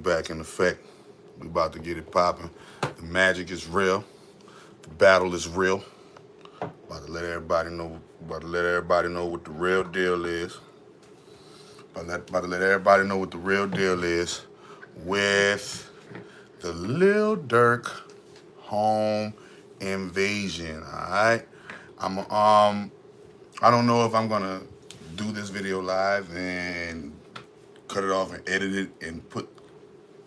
back in effect. We about to get it popping. The magic is real. The battle is real. About to let everybody know. About to let everybody know what the real deal is. About to let everybody know what the real deal is with the Lil Durk home invasion. All right. I don't know if I'm gonna do this video live and cut it off and edit it and put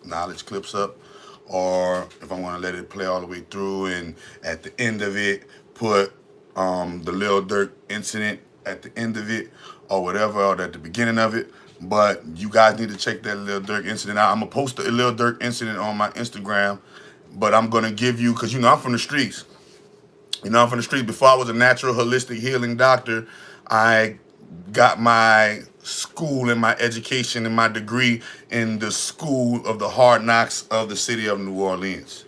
knowledge clips up, or if I'm gonna let it play all the way through and at the end of it put the Lil Durk incident at the end of it or whatever, or at the beginning of it. But you guys need to check that Lil Durk incident out. I'm gonna post the Lil Durk incident on my Instagram, but I'm gonna give you, because I'm from the streets. I'm from the streets. Before I was a natural holistic healing doctor, I got my school and my education and my degree in the school of the hard knocks of the city of New Orleans.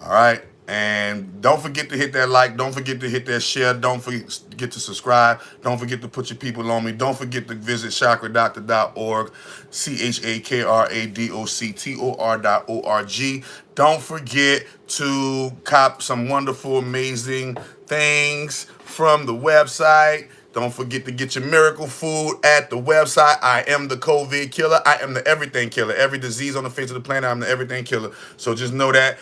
All right. And don't forget to hit that like. Don't forget to hit that share. Don't forget to subscribe. Don't forget to put your people on me. Don't forget to visit chakradoctor.org, chakradoctor.org. Don't forget to cop some wonderful, amazing things from the website. Don't forget to get your miracle food at the website. I am the COVID killer. I am the everything killer. Every disease on the face of the planet, I'm the everything killer. So just know that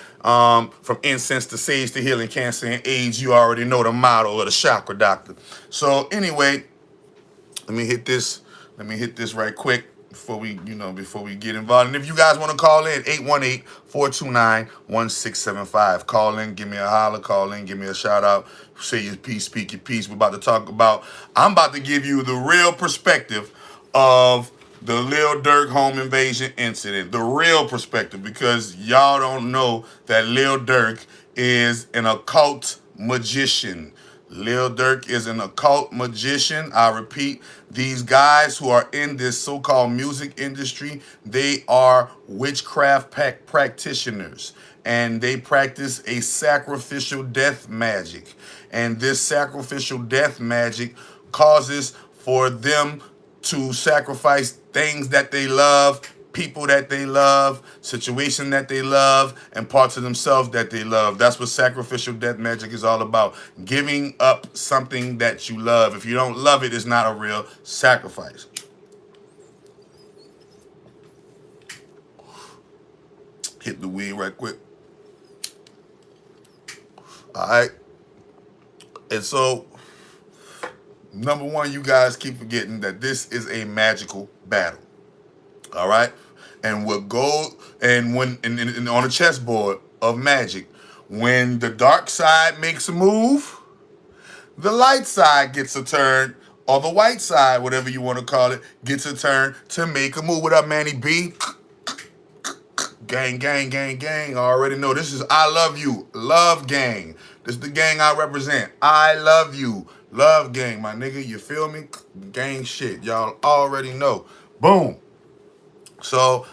from incense to sage to healing cancer and AIDS, you already know the motto of the Chakra Doctor. So anyway, let me hit this right quick before we get involved. And if you guys want to call in, 818-429-1675. Call in, give me a holler, call in, give me a shout out, say your piece, speak your piece. I'm about to give you the real perspective of the Lil Durk home invasion incident. The real perspective, because y'all don't know that Lil Durk is an occult magician. Lil Durk is an occult magician. I repeat, these guys who are in this so-called music industry, they are witchcraft practitioners, and they practice a sacrificial death magic. And this sacrificial death magic causes for them to sacrifice things that they love, people that they love, situation that they love, and parts of themselves that they love. That's what sacrificial death magic is all about. Giving up something that you love. If you don't love it, it's not a real sacrifice. Hit the weed right quick. All right. And so, number one, you guys keep forgetting that this is a magical battle. All right. And on a chessboard of magic, when the dark side makes a move, the light side gets a turn, or the white side, whatever you want to call it, gets a turn to make a move. What up, Manny B? Gang, gang, gang, gang. I already know this is I love you. Love gang. This is the gang I represent. I love you. Love gang, my nigga. You feel me? Gang shit. Y'all already know. Boom. So,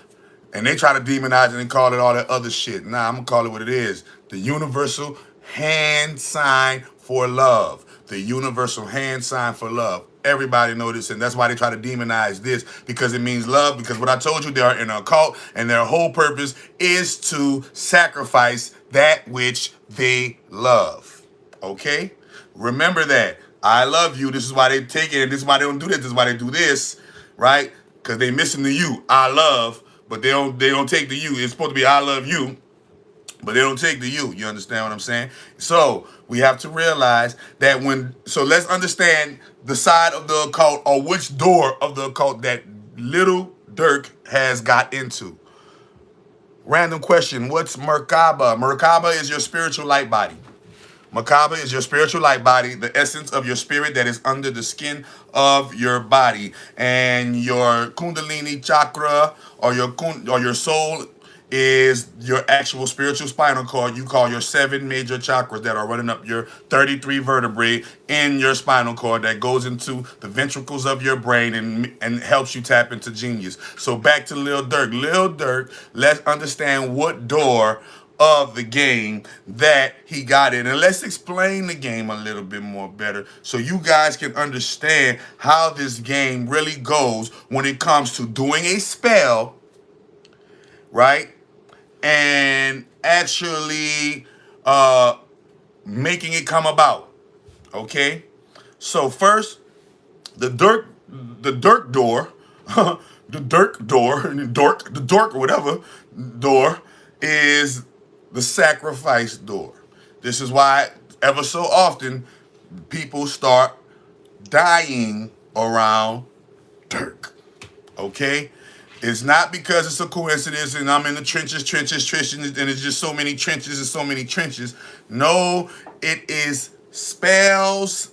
and they try to demonize it and call it all that other shit. Nah, I'm going to call it what it is. The universal hand sign for love. The universal hand sign for love. Everybody know this, and that's why they try to demonize this, because it means love. Because what I told you, they are in a cult, and their whole purpose is to sacrifice that which they love. Okay? Remember that. I love you. This is why they take it, and this is why they don't do this. This is why they do this, right? Because they missing the you. I love, but they don't take the you. It's supposed to be I love you, but they don't take the you. You understand what I'm saying? So we have to realize that so let's understand the side of the occult, or which door of the occult that Lil Durk has got into. Random question, what's Merkaba? Merkaba is your spiritual light body. Merkaba is your spiritual light body, the essence of your spirit that is under the skin of your body. And your Kundalini chakra, or your soul, is your actual spiritual spinal cord. You call your 7 major chakras that are running up your 33 vertebrae in your spinal cord, that goes into the ventricles of your brain and helps you tap into genius. So back to Lil Durk. Lil Durk, let's understand what door of the game that he got in. And let's explain the game a little bit more better, so you guys can understand how this game really goes when it comes to doing a spell right? And actually making it come about. Okay? So first, the Durk door, the Durk door, the Dork or whatever door is the sacrifice door. This is why ever so often people start dying around Durk. Okay? It's not because it's a coincidence and I'm in the trenches, and it's just so many trenches and so many trenches. No, it is spells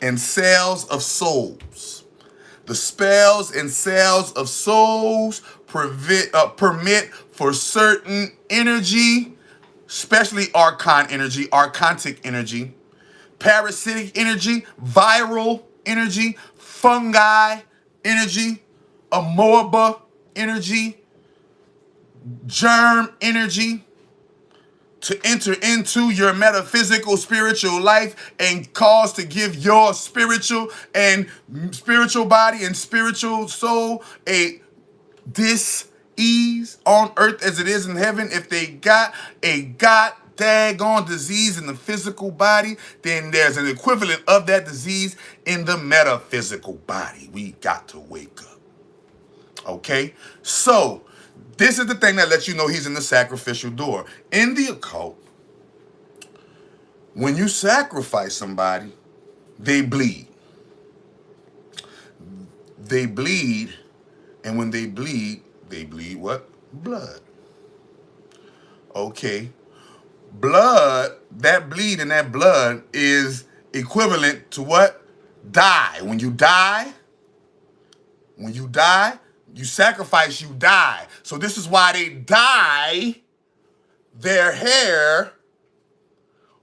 and cells of souls. The spells and cells of souls permit for certain energy, especially archontic energy, parasitic energy, viral energy, fungi energy, amoeba energy, germ energy, to enter into your metaphysical spiritual life and cause to give your spiritual body and spiritual soul a dis-ease on earth as it is in heaven. If they got a daggone disease in the physical body, then there's an equivalent of that disease in the metaphysical body. We got to wake up. Okay? So, this is the thing that lets you know he's in the sacrificial door. In the occult, when you sacrifice somebody, they bleed. They bleed, and when they bleed what? Blood. Okay. Blood, that bleed and that blood is equivalent to what? Die. When you die, you sacrifice, you die. So this is why they dye their hair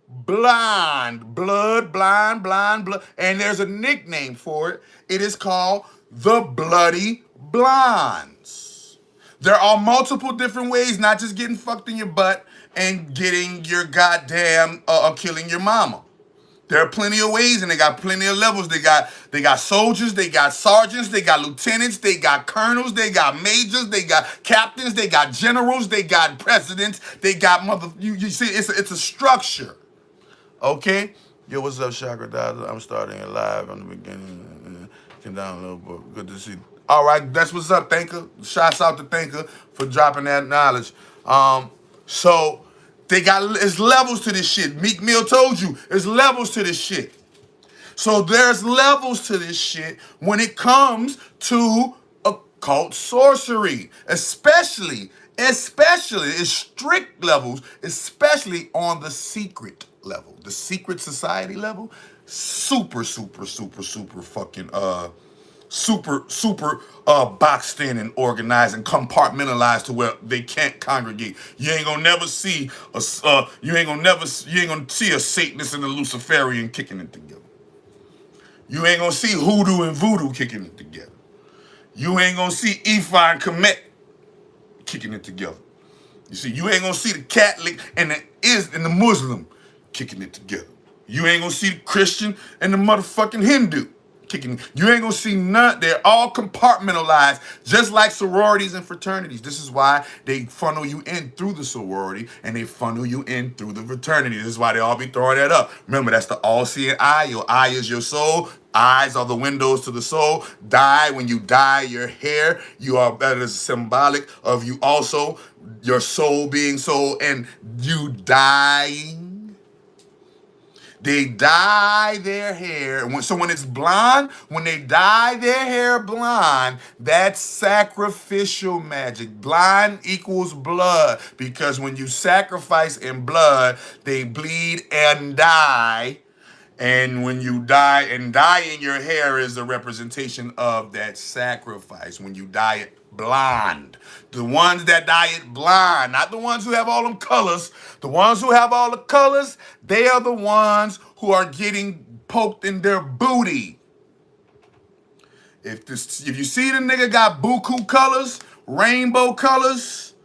blonde, blind, blood. And there's a nickname for it. It is called the bloody blondes. There are multiple different ways, not just getting fucked in your butt and getting your goddamn, killing your mama. There are plenty of ways, and they got plenty of levels. They got soldiers, they got sergeants, they got lieutenants, they got colonels, they got majors, they got captains, they got generals, they got presidents, they got you see, it's a structure. Okay? Yo, what's up, Chakra Doctor? I'm starting it live from the beginning. Came down a little bit. Good to see you. All right, that's what's up, Thinker. Shouts out to Thinker for dropping that knowledge. So it's levels to this shit. Meek Mill told you, there's levels to this shit. So there's levels to this shit when it comes to occult sorcery, especially it's strict levels, especially on the secret level, the secret society level. Super fucking super boxed in and organized and compartmentalized to where they can't congregate. You ain't gonna see a Satanist and a Luciferian kicking it together. You ain't gonna see hoodoo and voodoo kicking it together. You ain't gonna see Ifa and Kemet kicking it together. You see, you ain't gonna see the Catholic and the Muslim kicking it together. You ain't gonna see the Christian and the motherfucking Hindu kicking. You ain't gonna see none. They're all compartmentalized, just like sororities and fraternities. This is why they funnel you in through the sorority and they funnel you in through the fraternity. This is why they all be throwing that up. Remember, that's the all-seeing eye. Your eye is your soul. Eyes are the windows to the soul. When you dye your hair, that is symbolic of you also, your soul being soul, and you dying. They dye their hair. So when it's blonde, when they dye their hair blonde, that's sacrificial magic. Blonde equals blood, because when you sacrifice in blood, they bleed and die. And when you die, and dyeing your hair is a representation of that sacrifice. When you dye it blonde. The ones that dye it blonde, not the ones who have all them colors. The ones who have all the colors, they are the ones who are getting poked in their booty. If you see the nigga got buku colors, rainbow colors,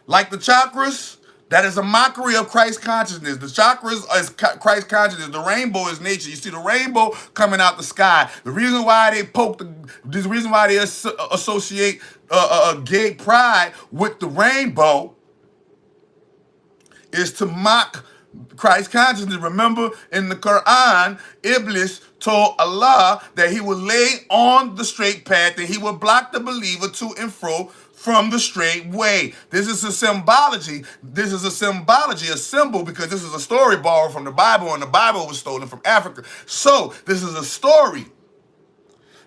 like the chakras, that is a mockery of Christ consciousness. The chakras is Christ consciousness. The rainbow is nature. You see the rainbow coming out the sky. The reason why they associate gay pride with the rainbow is to mock Christ consciousness. Remember in the Quran, Iblis told Allah that he would lay on the straight path and he would block the believer to and fro from the straight way. This is a symbology. This is a symbology, a symbol, because this is a story borrowed from the Bible, and the Bible was stolen from Africa. So this is a story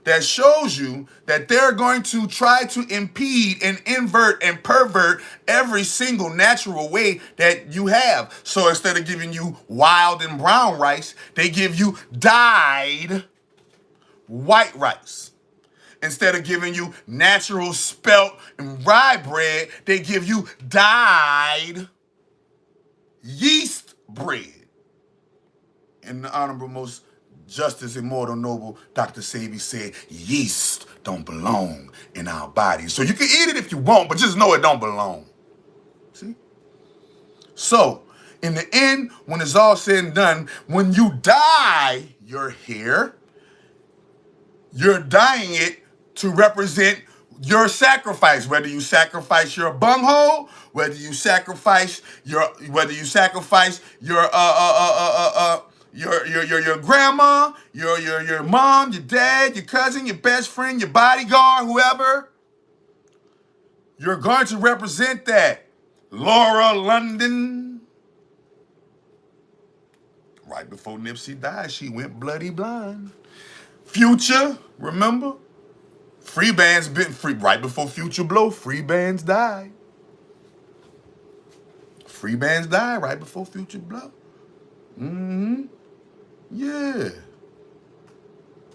that shows you that they're going to try to impede and invert and pervert every single natural way that you have. So instead of giving you wild and brown rice, they give you dyed white rice. Instead of giving you natural spelt and rye bread, they give you dyed yeast bread. And the Honorable Most Justice Immortal Noble Dr. Sebi said, yeast don't belong in our bodies. So you can eat it if you want, but just know it don't belong. See? So, in the end, when it's all said and done, when you dye your hair, you're dyeing it to represent your sacrifice, whether you sacrifice your bunghole, whether you sacrifice your your grandma, your mom, your dad, your cousin, your best friend, your bodyguard, whoever. You're going to represent that. Laura London. Right before Nipsey died, she went bloody blind. Future, remember? Free bands been free right before Future blow. Free bands died. Free bands died right before Future blow. Yeah.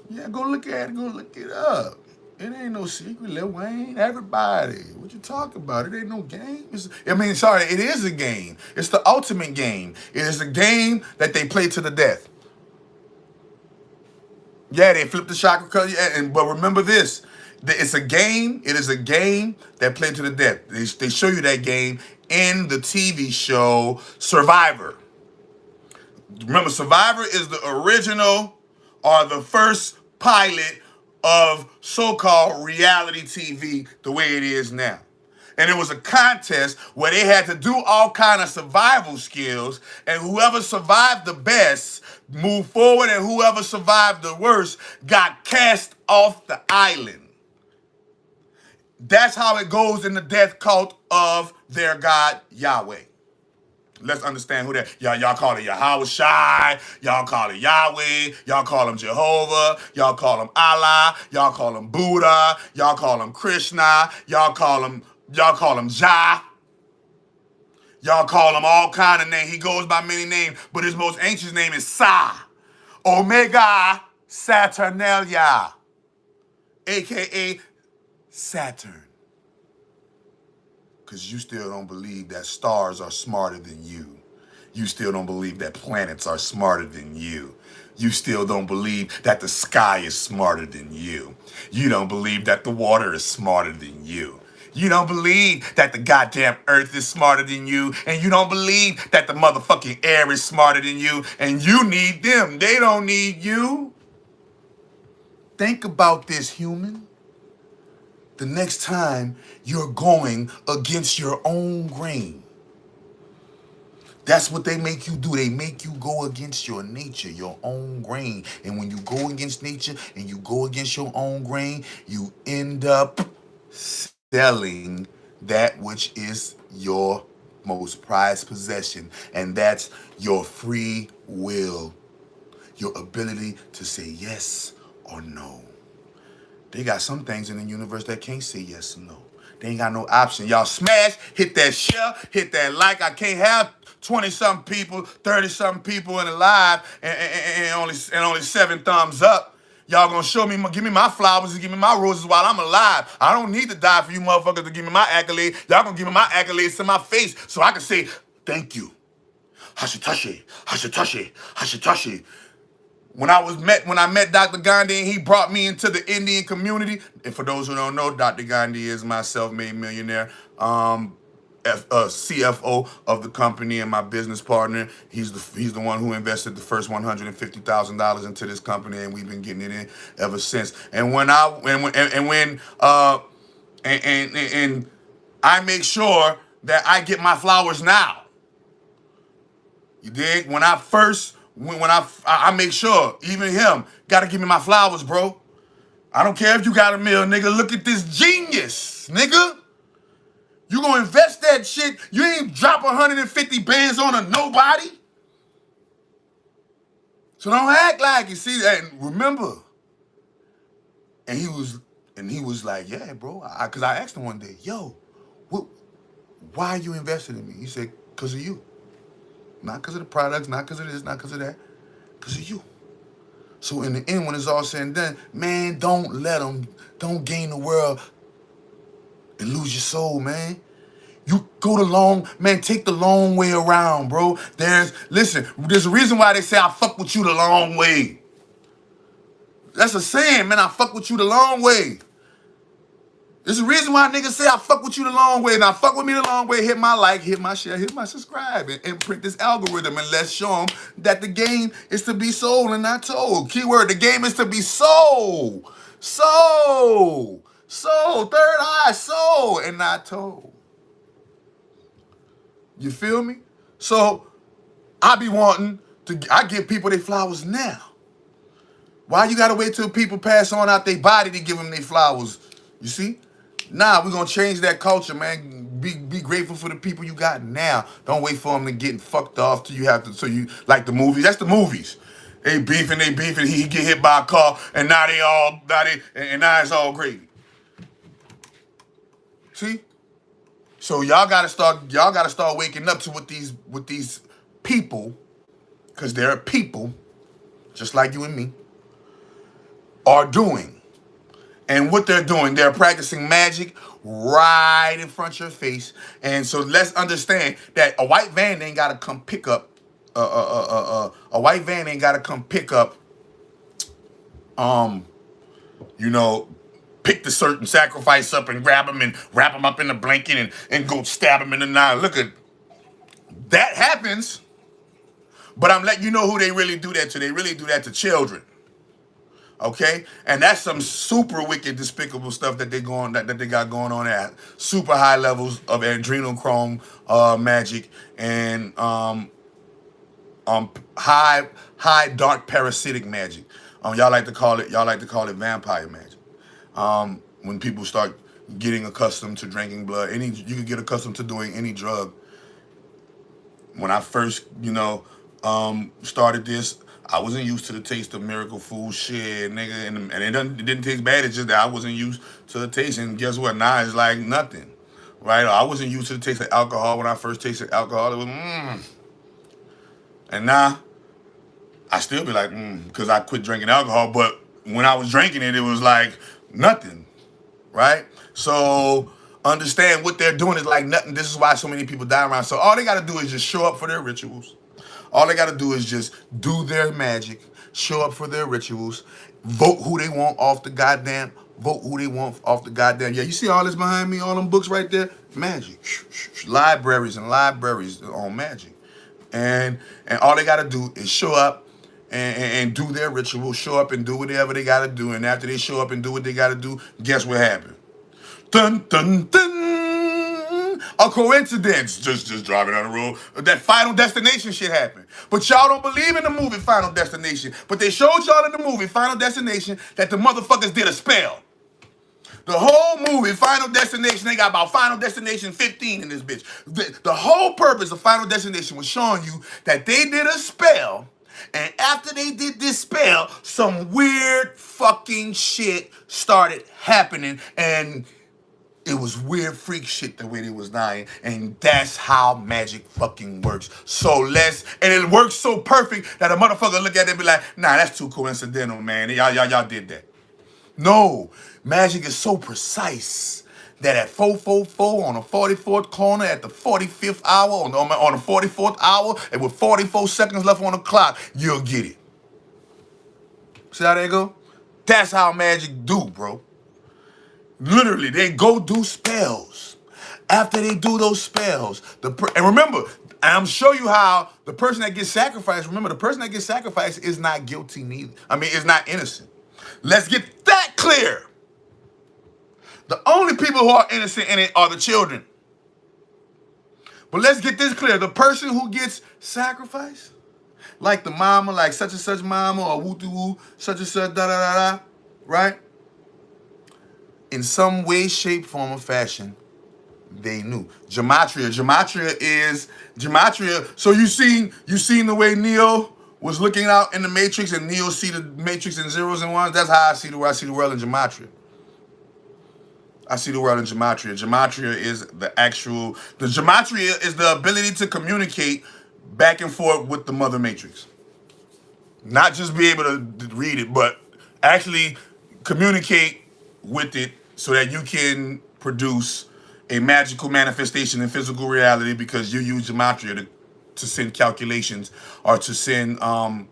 Yeah, go look at it. Go look it up. It ain't no secret, Lil Wayne. Everybody. What you talking about? It ain't no game. It is a game. It's the ultimate game. It is a game that they play to the death. Yeah, they flip the chakra color. Yeah, but remember this. It's a game. It is a game that played to the death. They show you that game in the TV show Survivor. Remember, Survivor is the original or the first pilot of so-called reality TV the way it is now. And it was a contest where they had to do all kind of survival skills, and whoever survived the best moved forward, and whoever survived the worst got cast off the island. That's how it goes in the death cult of their God, Yahweh. Let's understand who that. Y'all call it Yahweh Shai. Y'all call it Yahweh. Y'all call him Jehovah. Y'all call him Allah. Y'all call him Buddha. Y'all call him Krishna. Y'all call him Jah. Y'all call him all kind of names. He goes by many names, but his most ancient name is Sa. Omega Saturnalia, a.k.a. Saturn. Because you still don't believe that stars are smarter than you. You still don't believe that planets are smarter than you. You still don't believe that the sky is smarter than you. You don't believe that the water is smarter than you. You don't believe that the goddamn earth is smarter than you. And you don't believe that the motherfucking air is smarter than you. And you need them. They don't need you. Think about this, human. The next time you're going against your own grain. That's what they make you do. They make you go against your nature, your own grain. And when you go against nature and you go against your own grain, you end up selling that which is your most prized possession. And that's your free will, your ability to say yes or no. They got some things in the universe that can't say yes or no. They ain't got no option. Y'all smash, hit that share, hit that like. I can't have 20-something people, 30-something people in the live and only 7 thumbs up. Y'all gonna show me, give me my flowers and give me my roses while I'm alive. I don't need to die for you motherfuckers to give me my accolade. Y'all gonna give me my accolades to my face so I can say, thank you. Hashitashi, Hashitashi, Hashitashi. When I met Dr. Gandhi and he brought me into the Indian community, and for those who don't know, Dr. Gandhi is my self-made millionaire, CFO of the company and my business partner. He's the one who invested the first $150,000 into this company, and we've been getting it in ever since. And when And I make sure that I get my flowers now. You dig? When I make sure, even him, gotta give me my flowers, bro. I don't care if you got a meal, nigga. Look at this genius, nigga. You gonna invest that shit? You ain't drop 150 bands on a nobody. So don't act like you see that. And remember, and he was like, yeah, bro. Cause I asked him one day, yo, why are you invested in me? He said, cause of you. Not cause of the products, not cause of this, not cause of that. Cause of you. So in the end, when it's all said and done, man, don't gain the world and lose your soul, man. You go take the long way around, bro. There's a reason why they say I fuck with you the long way. That's a saying, man, I fuck with you the long way. There's a reason why niggas say I fuck with you the long way. Now fuck with me the long way, hit my like, hit my share, hit my subscribe, and print this algorithm, and let's show them that the game is to be sold and not told. Keyword, the game is to be sold. Sold. Sold. Third eye, sold and not told. You feel me? So I give people their flowers now. Why you gotta wait till people pass on out their body to give them their flowers? You see? Nah, we're gonna change that culture, man. Be grateful for the people you got now. Don't wait for them to get fucked off till you have to. So you like the movies? That's the movies. They beefing. He get hit by a car, and now now it's all gravy. See? So y'all gotta start waking up to what these people, because they're people, just like you and me, are doing. And what they're doing, they're practicing magic right in front of your face. And so let's understand that a white van ain't gotta come pick up. A white van ain't gotta come pick up. Pick the certain sacrifice up and grab him and wrap him up in the blanket and go stab him in the nine. Look at that happens. But I'm letting you know who they really do that to. They really do that to children. Okay? And that's some super wicked, despicable stuff that they got going on at super high levels of adrenochrome magic and high dark parasitic magic. Y'all like to call it vampire magic. When people start getting accustomed to drinking blood, you can get accustomed to doing any drug. When I first, started this, I wasn't used to the taste of miracle food shit, nigga, and it didn't taste bad. It's just that I wasn't used to the taste, and guess what? Now it's like nothing, right? I wasn't used to the taste of alcohol when I first tasted alcohol. It was and now I still be like because I quit drinking alcohol. But when I was drinking it, it was like nothing, right? So understand what they're doing is like nothing. This is why so many people die around. So all they got to do is just show up for their rituals. All they got to do is just do their magic, show up for their rituals, vote who they want off the goddamn. Yeah, you see all this behind me, all them books right there? Magic. Libraries and libraries on magic. And all they got to do is show up and do their ritual, show up and do whatever they got to do. And after they show up and do what they got to do, guess what happened? Dun, dun, dun. A coincidence, just driving down the road. That Final Destination shit happened. But y'all don't believe in the movie Final Destination. But they showed y'all in the movie Final Destination that the motherfuckers did a spell. The whole movie, Final Destination, they got about Final Destination 15 in this bitch. The whole purpose of Final Destination was showing you that they did a spell, and after they did this spell, some weird fucking shit started happening, and it was weird freak shit the way they was dying, and that's how magic fucking works. And it works so perfect that a motherfucker look at it and be like, nah, that's too coincidental, man. Y'all did that. No, magic is so precise that at 4:44 on the 44th corner at the 45th hour, on the 44th hour, and with 44 seconds left on the clock, you'll get it. See how they go? That's how magic do, bro. Literally, they go do spells. After they do those spells, and remember, I'm show you how the person that gets sacrificed, remember, the person that gets sacrificed is not guilty neither. I mean, is not innocent. Let's get that clear. The only people who are innocent in it are the children. But let's get this clear. The person who gets sacrificed, like the mama, like such and such mama, or woo-doo-woo, such and such, da-da-da-da, right? In some way, shape, form, or fashion, they knew. Gematria. So you seen the way Neo was looking out in the Matrix, and Neo see the Matrix in zeros and ones? That's how I see the world. I see the world in Gematria. I see the world in Gematria. Gematria is the Gematria is the ability to communicate back and forth with the Mother Matrix. Not just be able to read it, but actually communicate with it so that you can produce a magical manifestation in physical reality, because you use Gematria to send calculations, or to send numeric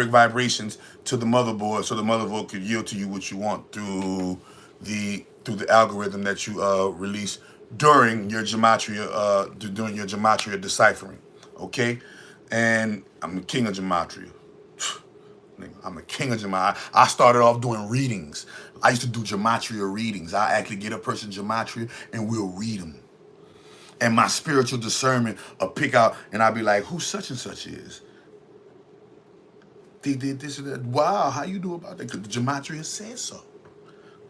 vibrations to the motherboard, so the motherboard could yield to you what you want through the algorithm that you release during your gematria deciphering. Okay, and I'm the king of gematria. I'm a king of gematria. I started off doing readings. I used to do gematria readings. I actually get a person gematria and we'll read them. And my spiritual discernment will pick out, and I'll be like, who such and such is? They did this and that. Wow, how you do about that? Because the gematria says so.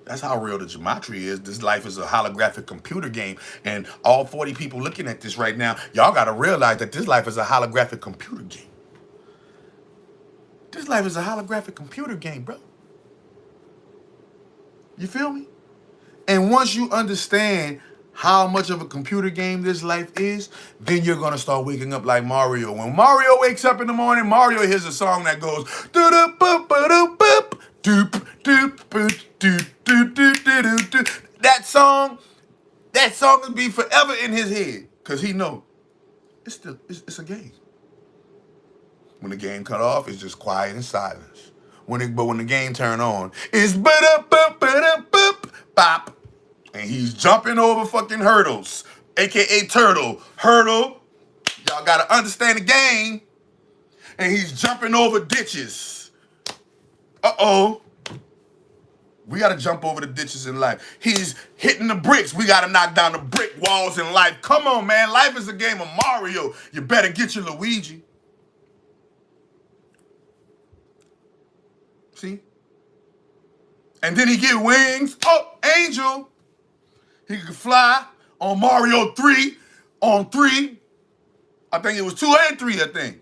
That's how real the gematria is. This life is a holographic computer game. And all 40 people looking at this right now, y'all got to realize that this life is a holographic computer game. This life is a holographic computer game, bro. You feel me? And once you understand how much of a computer game this life is, then you're going to start waking up like Mario. When Mario wakes up in the morning, Mario hears a song that goes, that song will be forever in his head, because he know it's a game. When the game cut off, it's just quiet and silence. But when the game turn on, it's bop. And he's jumping over fucking hurdles, aka hurdle. Y'all gotta understand the game. And he's jumping over ditches. Uh-oh. We gotta jump over the ditches in life. He's hitting the bricks. We gotta knock down the brick walls in life. Come on, man. Life is a game of Mario. You better get your Luigi. See? And then he get wings. Oh, Angel. He could fly on Mario 3, on 3. I think it was 2 and 3, I think.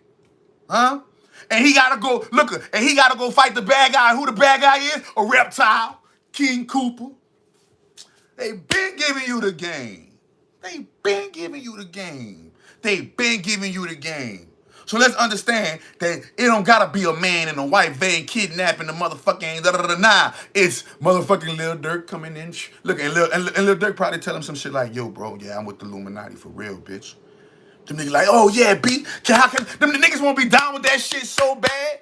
Huh? And he gotta go, and he gotta go fight the bad guy. Who the bad guy is? A reptile. King Koopa. They been giving you the game. They been giving you the game. So let's understand that it don't gotta be a man in a white van kidnapping the motherfucking nah. It's motherfucking Lil Durk coming in. Look, and Lil Durk probably tell him some shit like, yo, bro, yeah, I'm with the Illuminati for real, bitch. Them niggas like, oh yeah, B. How can them the niggas won't be down with that shit so bad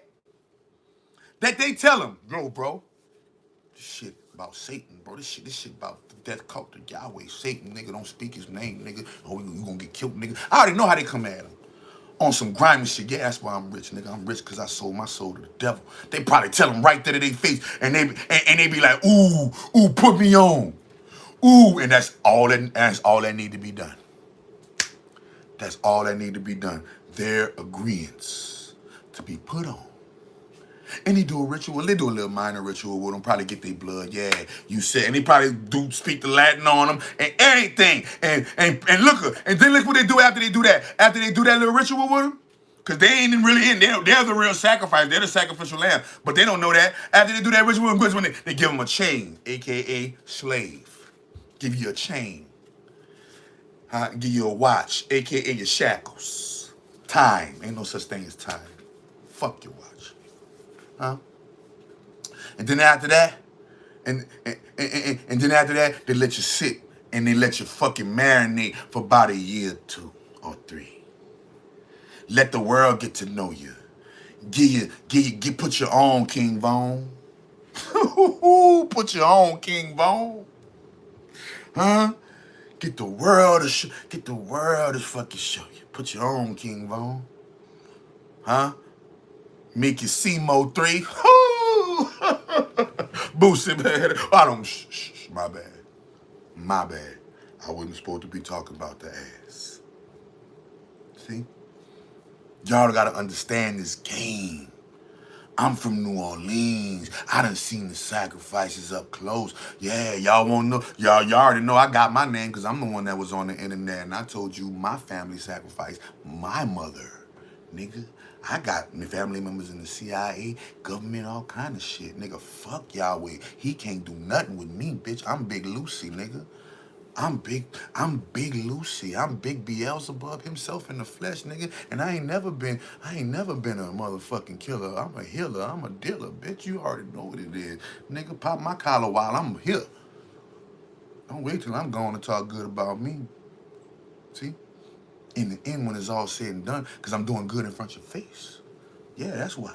that they tell him, yo, bro, this shit about Satan, bro. This shit about the death cult, the Yahweh, Satan, nigga. Don't speak his name, nigga. Oh, you gonna get killed, nigga. I already know how they come at him. On some grimy shit. Yeah, that's why I'm rich, nigga. I'm rich because I sold my soul to the devil. They probably tell him right there to their face, and they be like, ooh, put me on. Ooh, and that's all that need to be done. That's all that need to be done. Their agreements to be put on. And they do a ritual. They do a little minor ritual with them. Probably get their blood. Yeah, you said. And they probably do speak the Latin on them and everything. And look. And then look what they do after they do that. After they do that little ritual with them. Because they ain't really in. They're the real sacrifice. They're the sacrificial lamb. But they don't know that. After they do that ritual with them, they give them a chain. A.K.A. slave. Give you a chain. Give you a watch. A.K.A. your shackles. Time. Ain't no such thing as time. Fuck your watch. Huh? And then after that, and then after that, they let you sit and they let you fucking marinate for about a year or 2 or 3. Let the world get to know you. Put your own King Von. Put your own King Von. Huh? Get the world to fucking show you. Put your own King Von. Huh? Make you CMO 3. Boosie, man. I don't, my bad. My bad. I wasn't supposed to be talking about the ass. See? Y'all gotta understand this game. I'm from New Orleans. I done seen the sacrifices up close. Yeah, y'all won't know. Y'all already know I got my name because I'm the one that was on the internet and I told you my family sacrificed my mother. Nigga, I got family members in the CIA, government, all kind of shit. Nigga, fuck Yahweh. He can't do nothing with me, bitch. I'm Big Lucy, nigga. I'm Big Lucy. I'm Big Beelzebub himself in the flesh, nigga. And I ain't never been a motherfucking killer. I'm a healer. I'm a dealer, bitch. You already know what it is. Nigga, pop my collar while I'm here. Don't wait till I'm going to talk good about me. See? In the end, when it's all said and done, because I'm doing good in front of your face. Yeah, that's why.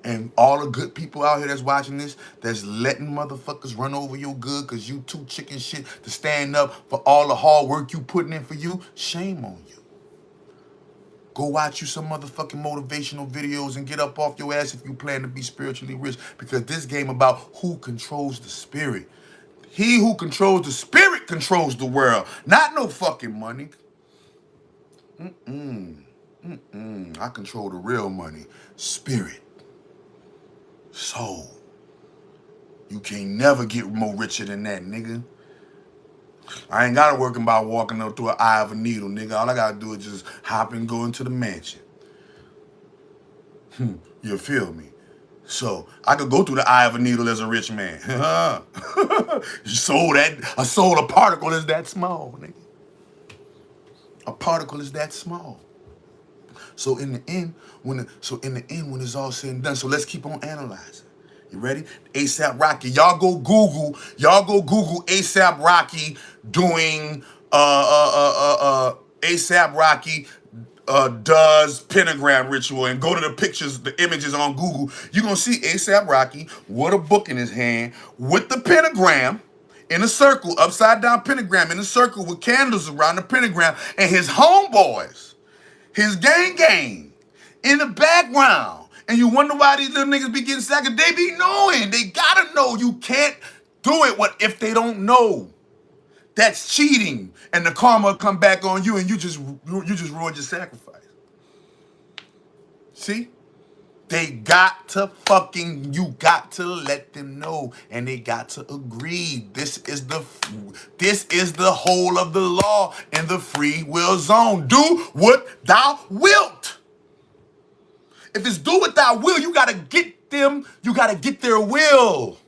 And all the good people out here that's watching this, that's letting motherfuckers run over your good because you too chicken shit to stand up for all the hard work you putting in for you, shame on you. Go watch you some motherfucking motivational videos and get up off your ass if you plan to be spiritually rich, because this game about who controls the spirit. He who controls the spirit controls the world, not no fucking money. I control the real money, spirit. Soul. You can't never get more richer than that, nigga. I ain't gotta work about walking up through an eye of a needle, nigga. All I gotta do is just hop and go into the mansion. You feel me? So I could go through the eye of a needle as a rich man. A particle is that small, nigga. A particle is that small. So in the end, when it's all said and done, so let's keep on analyzing. You ready? ASAP Rocky. Y'all go Google ASAP Rocky doing ASAP Rocky does pentagram ritual, and go to the pictures, the images on Google. You're gonna see ASAP Rocky with a book in his hand with the pentagram in a circle, upside down pentagram in a circle with candles around the pentagram, and his homeboys, his gang in the background. And you wonder why these little niggas be getting sacked. They be knowing. They gotta know. You can't do it if they don't know. That's cheating. And the karma come back on you and you just ruined your sacrifice. See? They got to you got to let them know. And they got to agree. This is the whole of the law in the free will zone. Do what thou wilt. If it's do what thou will, you gotta get them, you gotta get their will.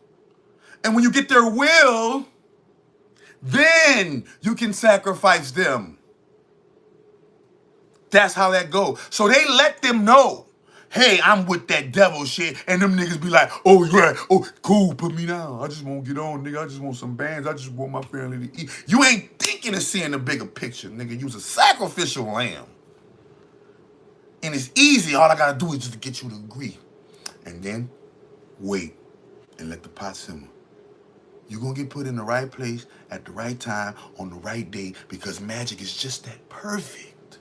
And when you get their will, then you can sacrifice them. That's how that goes. So they let them know, hey, I'm with that devil shit. And them niggas be like, oh, yeah, oh, cool, put me down. I just won't get on, nigga. I just want some bands. I just want my family to eat. You ain't thinking of seeing the bigger picture, nigga. You's a sacrificial lamb. And it's easy. All I gotta do is just to get you to agree. And then wait and let the pot simmer. You're gonna get put in the right place at the right time on the right day, because magic is just that perfect.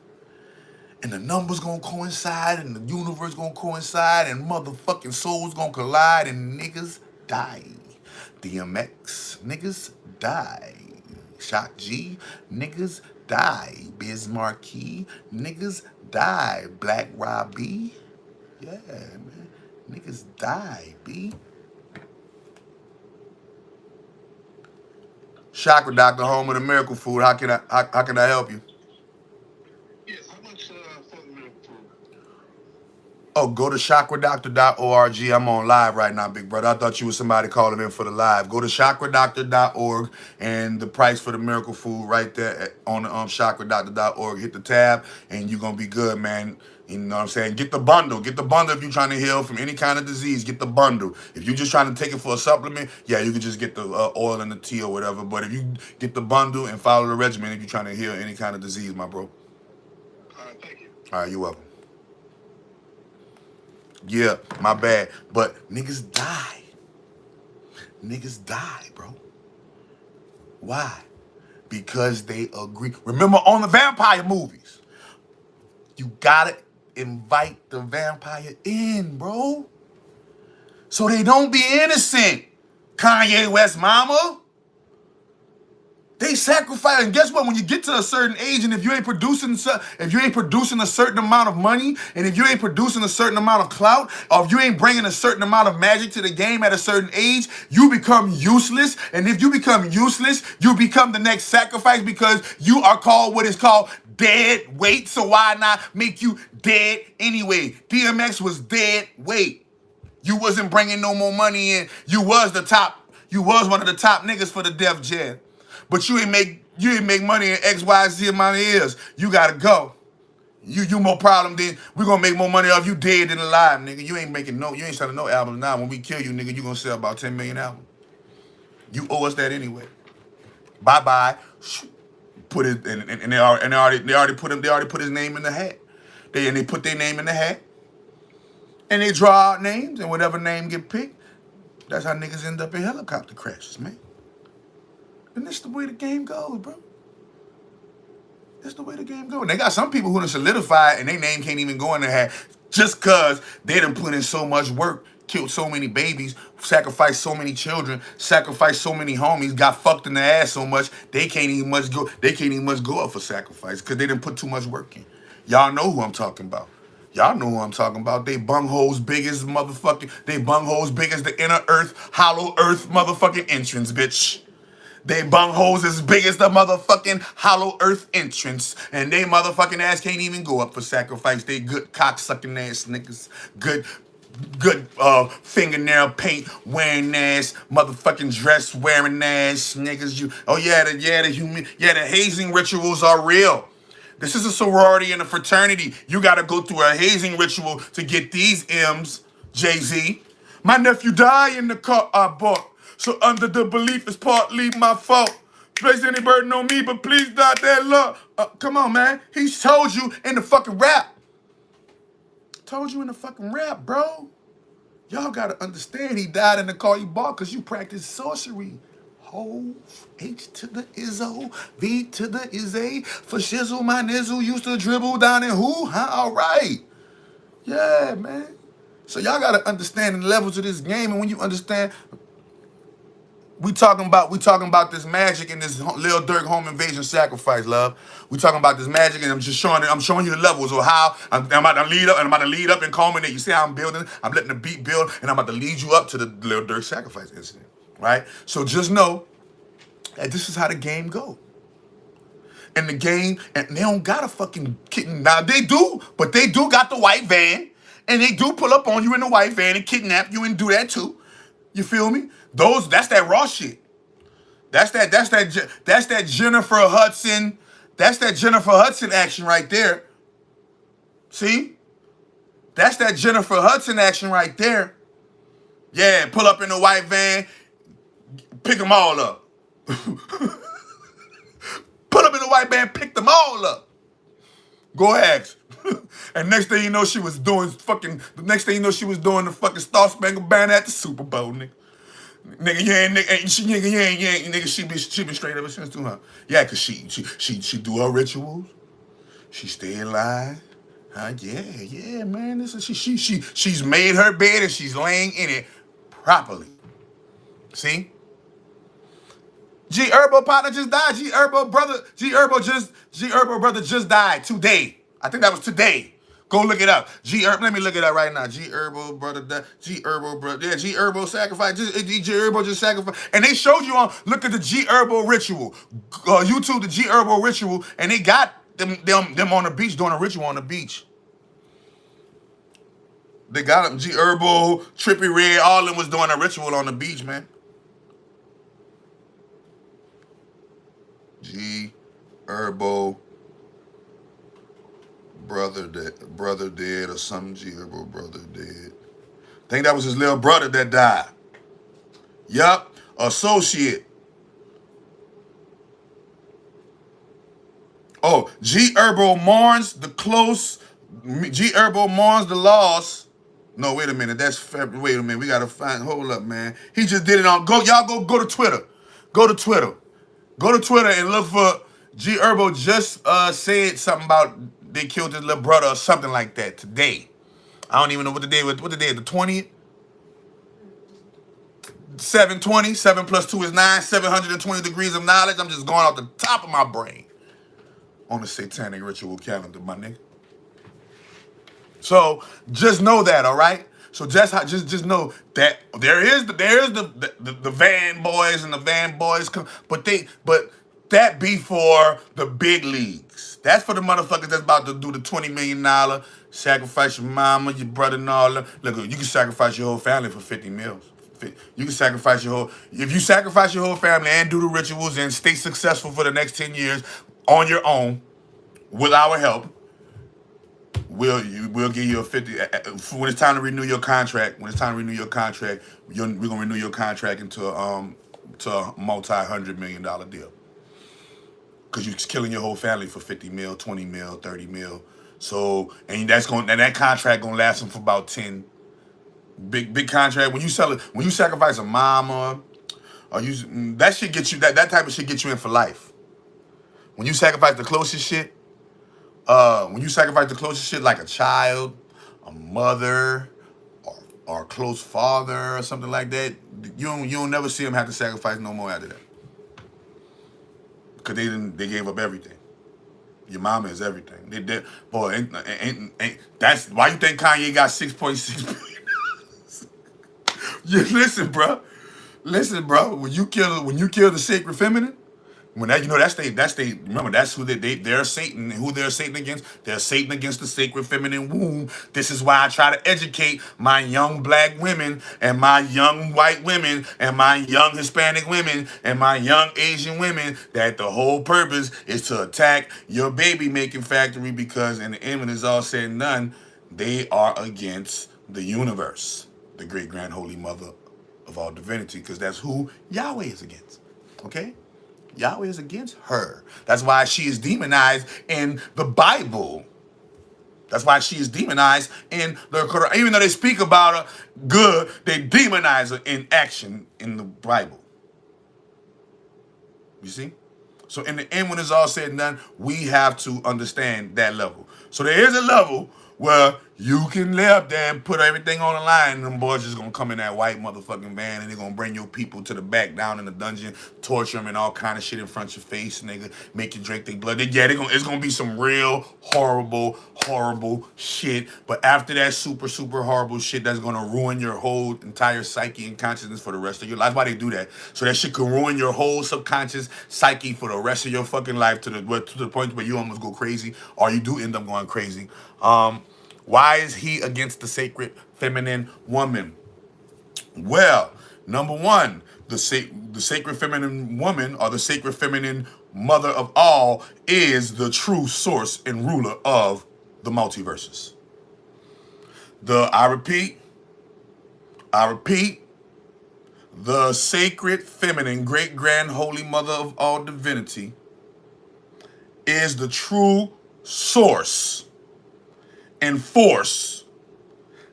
And the numbers gonna coincide and the universe gonna coincide and motherfucking souls gonna collide and niggas die. DMX, niggas die. Shock G, niggas die. Biz Marquee, niggas die. Black Robbie, yeah, man. Niggas die, B. Chakra Doctor, home of the miracle food. How can I help you? Yes, how much for the miracle food? Oh, go to chakradoctor.org. I'm on live right now, big brother. I thought you was somebody calling in for the live. Go to chakradoctor.org, and the price for the miracle food right there on the chakradoctor.org. Hit the tab and you're gonna be good, man. You know what I'm saying? Get the bundle. Get the bundle if you're trying to heal from any kind of disease. Get the bundle. If you're just trying to take it for a supplement, yeah, you can just get the oil and the tea or whatever. But if you get the bundle and follow the regimen, if you're trying to heal any kind of disease, my bro. All right, thank you. All right, you're welcome. Yeah, my bad. But niggas die. Niggas die, bro. Why? Because they agree. Remember on the vampire movies, you gotta invite the vampire in, bro. So they don't be innocent. Kanye West mama. They sacrifice, and guess what? When you get to a certain age, and if you ain't producing a certain amount of money, and if you ain't producing a certain amount of clout, or if you ain't bringing a certain amount of magic to the game at a certain age, you become useless. And if you become useless, you become the next sacrifice because you are called what is called dead weight. So why not make you dead anyway? DMX was dead weight. You wasn't bringing no more money in. You was one of the top niggas for the Def Jam. But you ain't make money in XYZ amount of years. You gotta go. You more problem than we gonna make more money off you dead than alive, nigga. You ain't selling no albums now. When we kill you, nigga, you gonna sell about 10 million albums. You owe us that anyway. Bye bye. Put it and they already put his name in the hat. They put their name in the hat. And they draw out names, and whatever name get picked, that's how niggas end up in helicopter crashes, man. And that's the way the game goes, bro. That's the way the game goes. And they got some people who done solidified and their name can't even go in the hat just because they done put in so much work, killed so many babies, sacrificed so many children, sacrificed so many homies, got fucked in the ass so much, they can't even much go up for sacrifice because they done put too much work in. Y'all know who I'm talking about. Y'all know who I'm talking about. They bungholes big as the inner earth, hollow earth motherfucking entrance, bitch. They bungholes as big as the motherfucking hollow earth entrance. And they motherfucking ass can't even go up for sacrifice. They good cocksucking ass niggas. Good fingernail paint wearing ass, motherfucking dress wearing ass niggas. The hazing rituals are real. This is a sorority and a fraternity. You gotta go through a hazing ritual to get these M's, Jay-Z. My nephew died in the car I bought. So under the belief it's partly my fault. Place any burden on me, but please not that love. Come on, man. He's told you in the fucking rap. Told you in the fucking rap, bro. Y'all gotta understand he died in the car you bought because you practice sorcery. Ho, H to the Izzo, V to the Izzy. For shizzle, my nizzle used to dribble down in who? Huh? All right. Yeah, man. So y'all gotta understand the levels of this game, and when you understand, we talking about this magic and this Lil Durk home invasion sacrifice, love. We talking about this magic, and I'm showing you the levels of how I'm about to lead up and culminate. You see how I'm building? I'm letting the beat build, and I'm about to lead you up to the Lil Durk sacrifice incident, right? So just know that this is how the game go. And the game, and they don't got a fucking kitten. Now they do, but they do got the white van, and they do pull up on you in the white van and kidnap you and do that too. You feel me? That's that raw shit. That's that Jennifer Hudson. That's that Jennifer Hudson action right there. See? That's that Jennifer Hudson action right there. Yeah, pull up in the white van, pick them all up. Pull up in the white van, pick them all up. Go ask. And next thing you know, she was doing the fucking Star Spangled Banner at the Super Bowl, nigga. Nigga, she been straight ever since too, huh? Yeah, cause she do her rituals. She stay alive. Yeah, man. This is she's made her bed and she's laying in it properly. See? G Herbo partner just died. G Herbo brother just died today. I think that was today. Go look it up. Let me look it up right now. G Herbo brother died. G Herbo brother. Yeah, G Herbo sacrifice. G Herbo just sacrifice. And they showed you look at the G Herbo ritual. YouTube the G Herbo ritual, and they got them on the beach doing a ritual on the beach. They got them. G Herbo, Trippy Red, all of them was doing a ritual on the beach, man. G Herbo brother dead or something. G Herbo brother dead. I think that was his little brother that died. Yup. Associate. Oh, G Herbo mourns the close. G Herbo mourns the loss. No, wait a minute. That's February. Wait a minute. We gotta find. Hold up, man. He just did it on. Go to Twitter. Go to Twitter. Go to Twitter and look for G Herbo just said something about they killed his little brother or something like that today. I don't even know what the day was. What the day? The 20th? 720, 7 plus 2 is 9, 720 degrees of knowledge. I'm just going off the top of my brain on the satanic ritual calendar, my nigga. So just know that, all right? So just know that there is the van boys and the van boys come, but that be for the big leagues. That's for the motherfuckers that's about to do the $20 million, sacrifice your mama, your brother, and all that. Look, you can sacrifice your whole family for 50 mils. You can sacrifice your whole, if you sacrifice your whole family and do the rituals and stay successful for the next 10 years on your own with our help, we'll give you a 50 when it's time to renew your contract. When it's time to renew your contract, we're gonna renew your contract into to a multi-$100 million deal. Because you're killing your whole family for 50 mil, 20 mil, 30 mil. So and that contract gonna last them for about 10. Big contract. When you sacrifice a mama, or that shit get you that type of shit get you in for life. When you sacrifice the closest shit. When you sacrifice the closest shit like a child, a mother, or a close father or something like that, you'll never see them have to sacrifice no more after that. Because they gave up everything. Your mama is everything. That's why you think Kanye got 6.6 billion. Listen, bro. When you kill the sacred feminine, when that remember that's who they're Satan. Who they're Satan against? They're Satan against the sacred feminine womb. This is why I try to educate my young black women and my young white women and my young Hispanic women and my young Asian women that the whole purpose is to attack your baby making factory, because in the end, when it's all said and done, they are against the universe, the great grand holy mother of all divinity, because that's who Yahweh is against. Okay? Yahweh is against her. That's why she is demonized in the Bible. That's why she is demonized in the Quran. Even though they speak about her good, they demonize her in action in the Bible. You see? So in the end, when it's all said and done, we have to understand that level. So there is a level where you can lay up there and put everything on the line, and them boys just gonna come in that white motherfucking van and they're gonna bring your people to the back down in the dungeon, torture them and all kind of shit in front of your face, nigga, make you drink their blood. It's gonna be some real horrible shit. But after that super horrible shit, that's gonna ruin your whole entire psyche and consciousness for the rest of your life. That's why they do that. So that shit can ruin your whole subconscious psyche for the rest of your fucking life to the point where you almost go crazy, or you do end up going crazy. Why is he against the sacred feminine woman? Well, number one, the sacred feminine woman, or the sacred feminine mother of all, is the true source and ruler of the multiverses. I repeat, the sacred feminine, great grand holy mother of all divinity, is the true source and force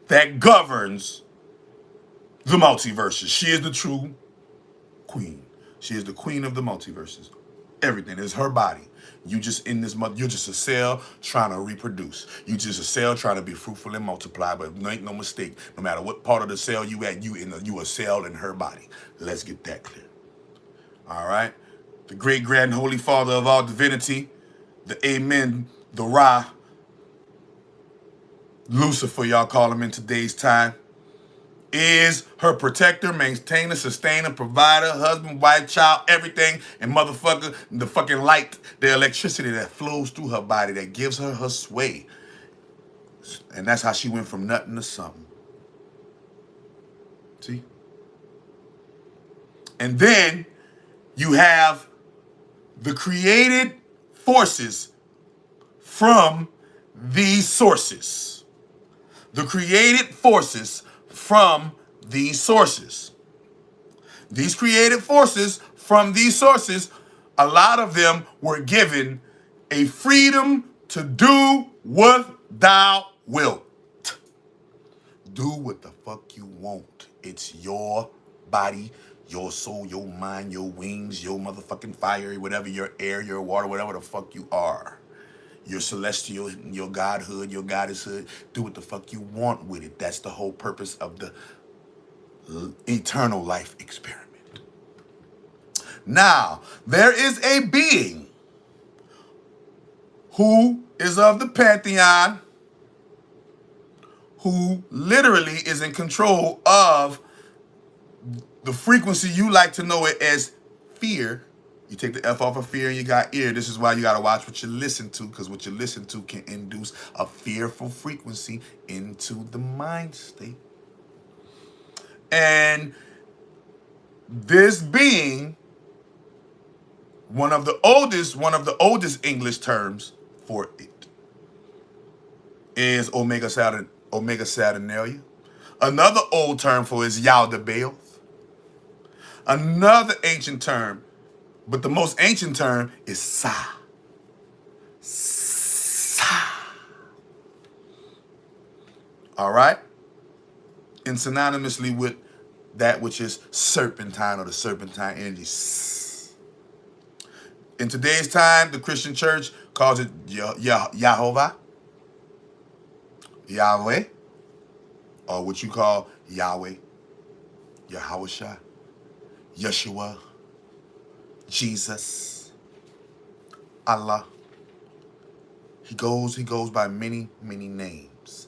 that governs the multiverses. She is the true queen. She is the queen of the multiverses. Everything is her body. You just in this mother. You're just a cell trying to reproduce. You just a cell trying to be fruitful and multiply. But make no mistake, no matter what part of the cell you at, you a cell in her body. Let's get that clear. All right. The great grand holy father of all divinity, the Amen, the Ra, Lucifer, y'all call him in today's time, is her protector, maintainer, sustainer, provider, husband, wife, child, everything, and motherfucker, the fucking light, the electricity that flows through her body that gives her her sway. And that's how she went from nothing to something. See? And then you have the created forces from these sources. The created forces from these sources. These created forces from these sources, a lot of them were given a freedom to do what thou wilt. Do what the fuck you want. It's your body, your soul, your mind, your wings, your motherfucking fire, whatever, your air, your water, whatever the fuck you are. Your celestial, your godhood, your goddesshood. Do what the fuck you want with it. That's the whole purpose of the eternal life experiment. Now, there is a being who is of the pantheon, who literally is in control of the frequency you like to know it as fear. You take the F off of fear and you got ear. This is why you got to watch what you listen to, because what you listen to can induce a fearful frequency into the mind state. And this being, one of the oldest English terms for it is Omega Saturnalia. Another old term for it is Yaldabaoth. Another ancient term, but the most ancient term is Sa. Sa. All right? And synonymously with that which is serpentine or the serpentine energy. In today's time, the Christian church calls it Yahovah, Yahweh, or what you call Yahweh, Yahawashah, Yeshua, Jesus, Allah. He goes by many, many names.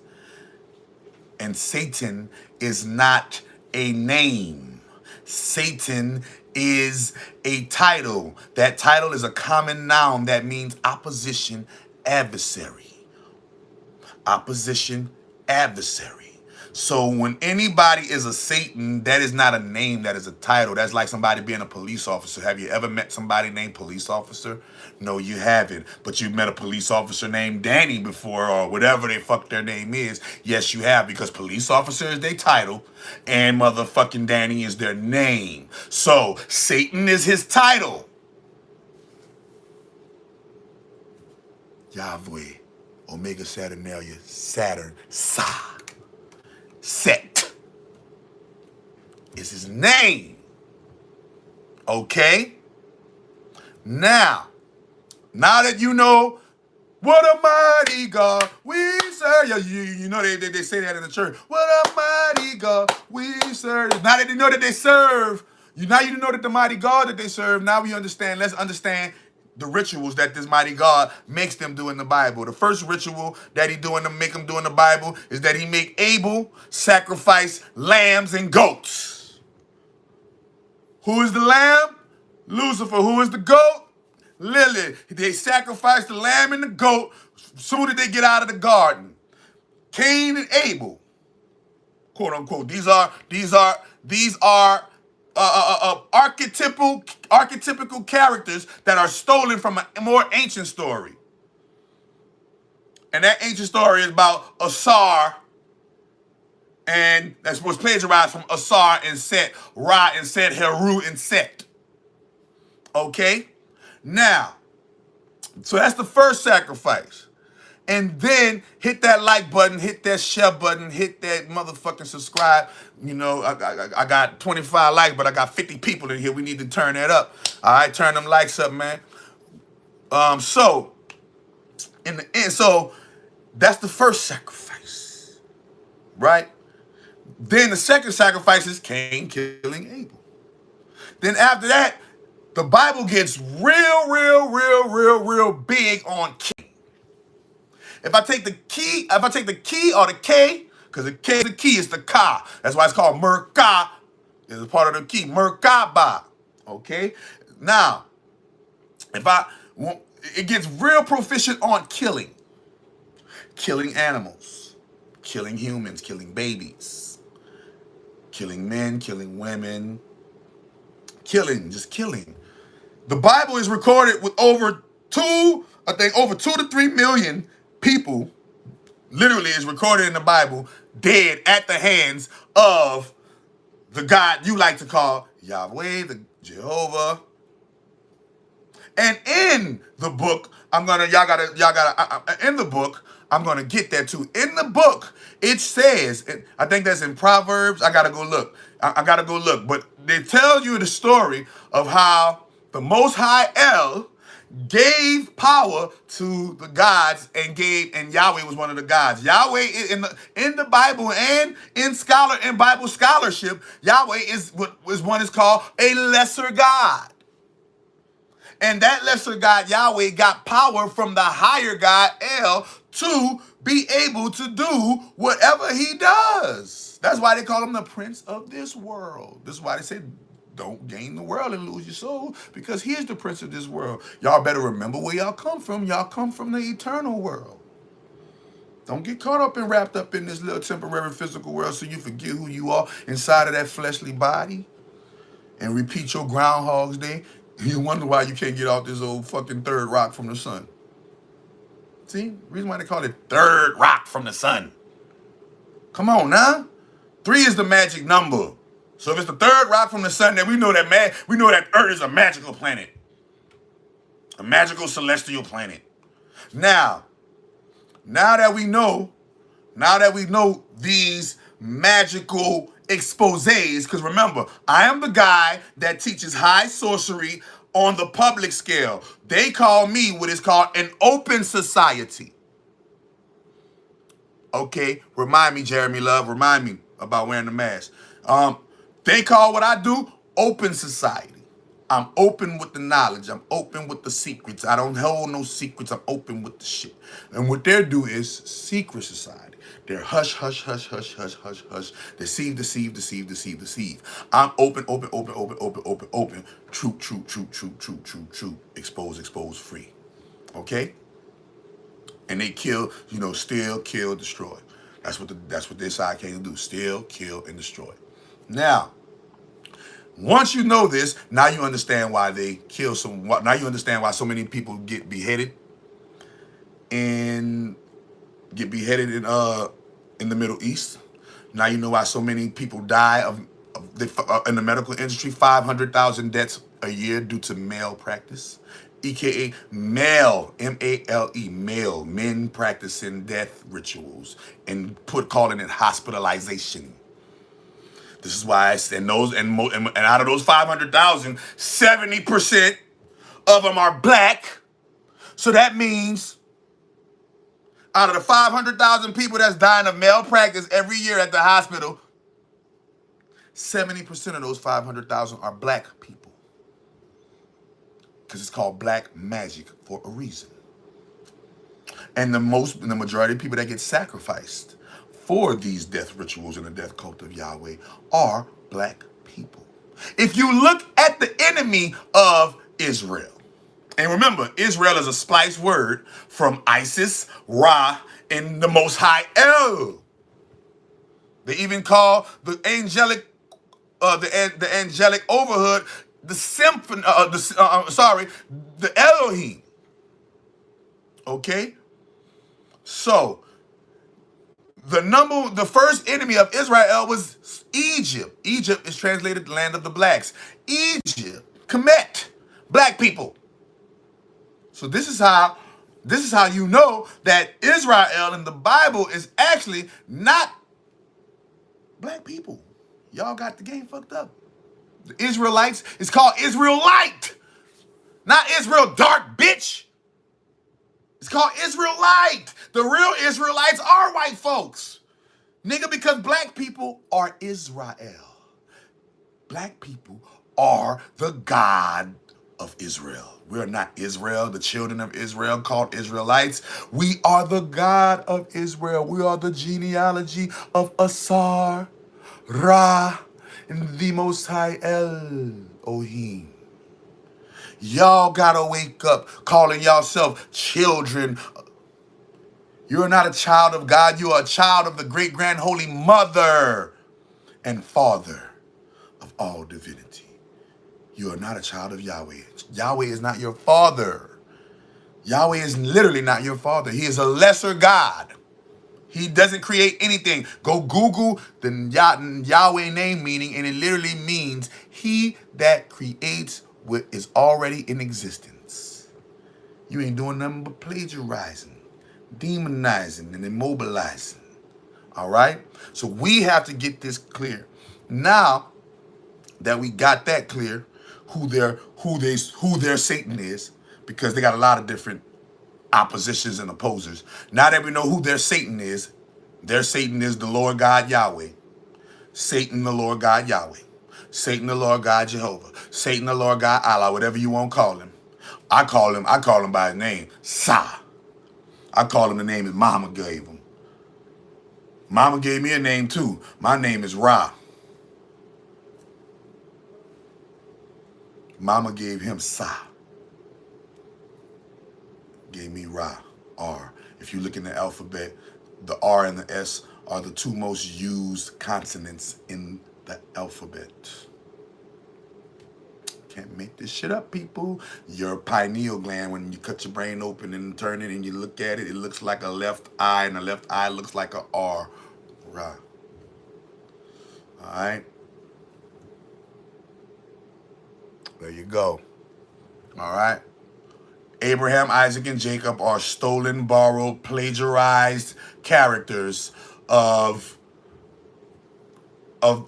And Satan is not a name. Satan is a title. That title is a common noun that means opposition, adversary. Opposition, adversary. So when anybody is a Satan, that is not a name, that is a title. That's like somebody being a police officer. Have you ever met somebody named police officer? No, you haven't. But you've met a police officer named Danny before, or whatever the fuck their name is. Yes, you have, because police officer is their title and motherfucking Danny is their name. So Satan is his title. Yahweh, Omega Saturnalia, Saturn, Sa. Set is his name. Okay? Now that you know what a mighty God we serve. You know they say that in the church. What a mighty God we serve. Now that they know that they serve, you know that the mighty God that they serve, now we understand. Let's understand the rituals that this mighty God makes them do in the Bible. The first ritual that he make them do in the Bible is that he make Abel sacrifice lambs and goats. Who is the lamb? Lucifer. Who is the goat? Lilith. They sacrifice the lamb and the goat soon as they get out of the garden. Cain and Abel, quote unquote. These are archetypical characters that are stolen from a more ancient story. And that ancient story is about Asar, and that was plagiarized from Asar and Set, Ra and Set, Heru and Set. Okay? Now, so that's the first sacrifice. And then hit that like button, hit that share button, hit that motherfucking subscribe. You know, I got 25 likes, but I got 50 people in here. We need to turn that up. All right, turn them likes up, man. So in the end, so that's the first sacrifice, right? Then the second sacrifice is Cain killing Abel. Then after that, the Bible gets real big on Cain. If I take the key or the K, because the K is the key, is the Ka. That's why it's called Merkah. It's a part of the key. Merkaba. Okay? Now, it gets real proficient on killing. Killing animals. Killing humans. Killing babies. Killing men. Killing women. Just killing. The Bible is recorded with over 2 to 3 million people, literally is recorded in the Bible, dead at the hands of the God you like to call Yahweh, the Jehovah. And in the book, I'm gonna get that too. In the book, it says, I think that's in Proverbs. I gotta go look. But they tell you the story of how the Most High El gave power to the gods and Yahweh was one of the gods. Yahweh in the Bible and in Bible scholarship, Yahweh is what one is called a lesser god. And that lesser god, Yahweh, got power from the higher god, El, to be able to do whatever he does. That's why they call him the prince of this world. This is why they say, don't gain the world and lose your soul, because he is the prince of this world. Y'all better remember where y'all come from. Y'all come from the eternal world. Don't get caught up and wrapped up in this little temporary physical world so you forget who you are inside of that fleshly body and repeat your Groundhog's Day. You wonder why you can't get off this old fucking third rock from the sun. See? The reason why they call it third rock from the sun. Come on now. 3 is the magic number. So if it's the third rock from the sun, then we know that Earth is a magical planet. A magical celestial planet. Now that we know these magical exposés, because remember, I am the guy that teaches high sorcery on the public scale. They call me what is called an open society. Okay, remind me, Jeremy Love, remind me about wearing the mask. They call what I do open society. I'm open with the knowledge. I'm open with the secrets. I don't hold no secrets. I'm open with the shit. And what they do is secret society. They're hush, hush, hush, hush, hush, hush, hush. Deceive, deceive, deceive, deceive, deceive. I'm open, open, open, open, open, open, open. True, true, true, true, true, true, true. Expose, expose, free. Okay? And they kill, steal, kill, destroy. That's what their side came to do. Steal, kill, and destroy. Now, once you know this, now you understand why they kill now you understand why so many people get beheaded in the Middle East. Now you know why so many people die in the medical industry. 500,000 deaths a year due to malpractice, aka male, M-A-L-E, male, men practicing death rituals and calling it hospitalization. This is why and out of those 500,000, 70% of them are black. So that means out of the 500,000 people that's dying of malpractice every year at the hospital, 70% of those 500,000 are black people. Because it's called black magic for a reason. And the majority of people that get sacrificed for these death rituals and the death cult of Yahweh are black people. If you look at the enemy of Israel, and remember, Israel is a spliced word from Isis, Ra, and the Most High El. They even call the angelic overhood the Elohim. Okay, so the first enemy of Israel was Egypt. Egypt is translated the land of the blacks. Egypt, Kemet, black people. So this is how you know that Israel in the Bible is actually not black people. Y'all got the game fucked up. The Israelites is called Israelite, not Israel dark, bitch. It's called Israelite. The real Israelites are white folks. Nigga, because black people are Israel. Black people are the God of Israel. We are not Israel, the children of Israel called Israelites. We are the God of Israel. We are the genealogy of Asar, Ra, and the Most High Elohim. Y'all gotta wake up calling yourself children. You're not a child of God. You are a child of the great grand holy mother and father of all divinity. You are not a child of Yahweh. Yahweh is not your father. Yahweh is literally not your father. He is a lesser God. He doesn't create anything. Go Google the Yahweh name meaning, and it literally means he that creates what is already in existence. You ain't doing nothing but plagiarizing, demonizing, and immobilizing. All right? So we have to get this clear. Now that we got that clear, who their Satan is, because they got a lot of different oppositions and opposers. Now that we know who their Satan is the Lord God Yahweh. Satan, the Lord God Yahweh. Satan, the Lord God Jehovah. Satan, the Lord God Allah, whatever you want to call him. I call him by his name, Sa. I call him the name his mama gave him. Mama gave me a name too. My name is Ra. Mama gave him Sa. Gave me Ra, R. If you look in the alphabet, the R and the S are the two most used consonants in the alphabet. Can't make this shit up, people. Your pineal gland, when you cut your brain open and turn it and you look at it, it looks like a left eye, and the left eye looks like a R. Ra. All right. There you go. All right. Abraham, Isaac, and Jacob are stolen, borrowed, plagiarized characters of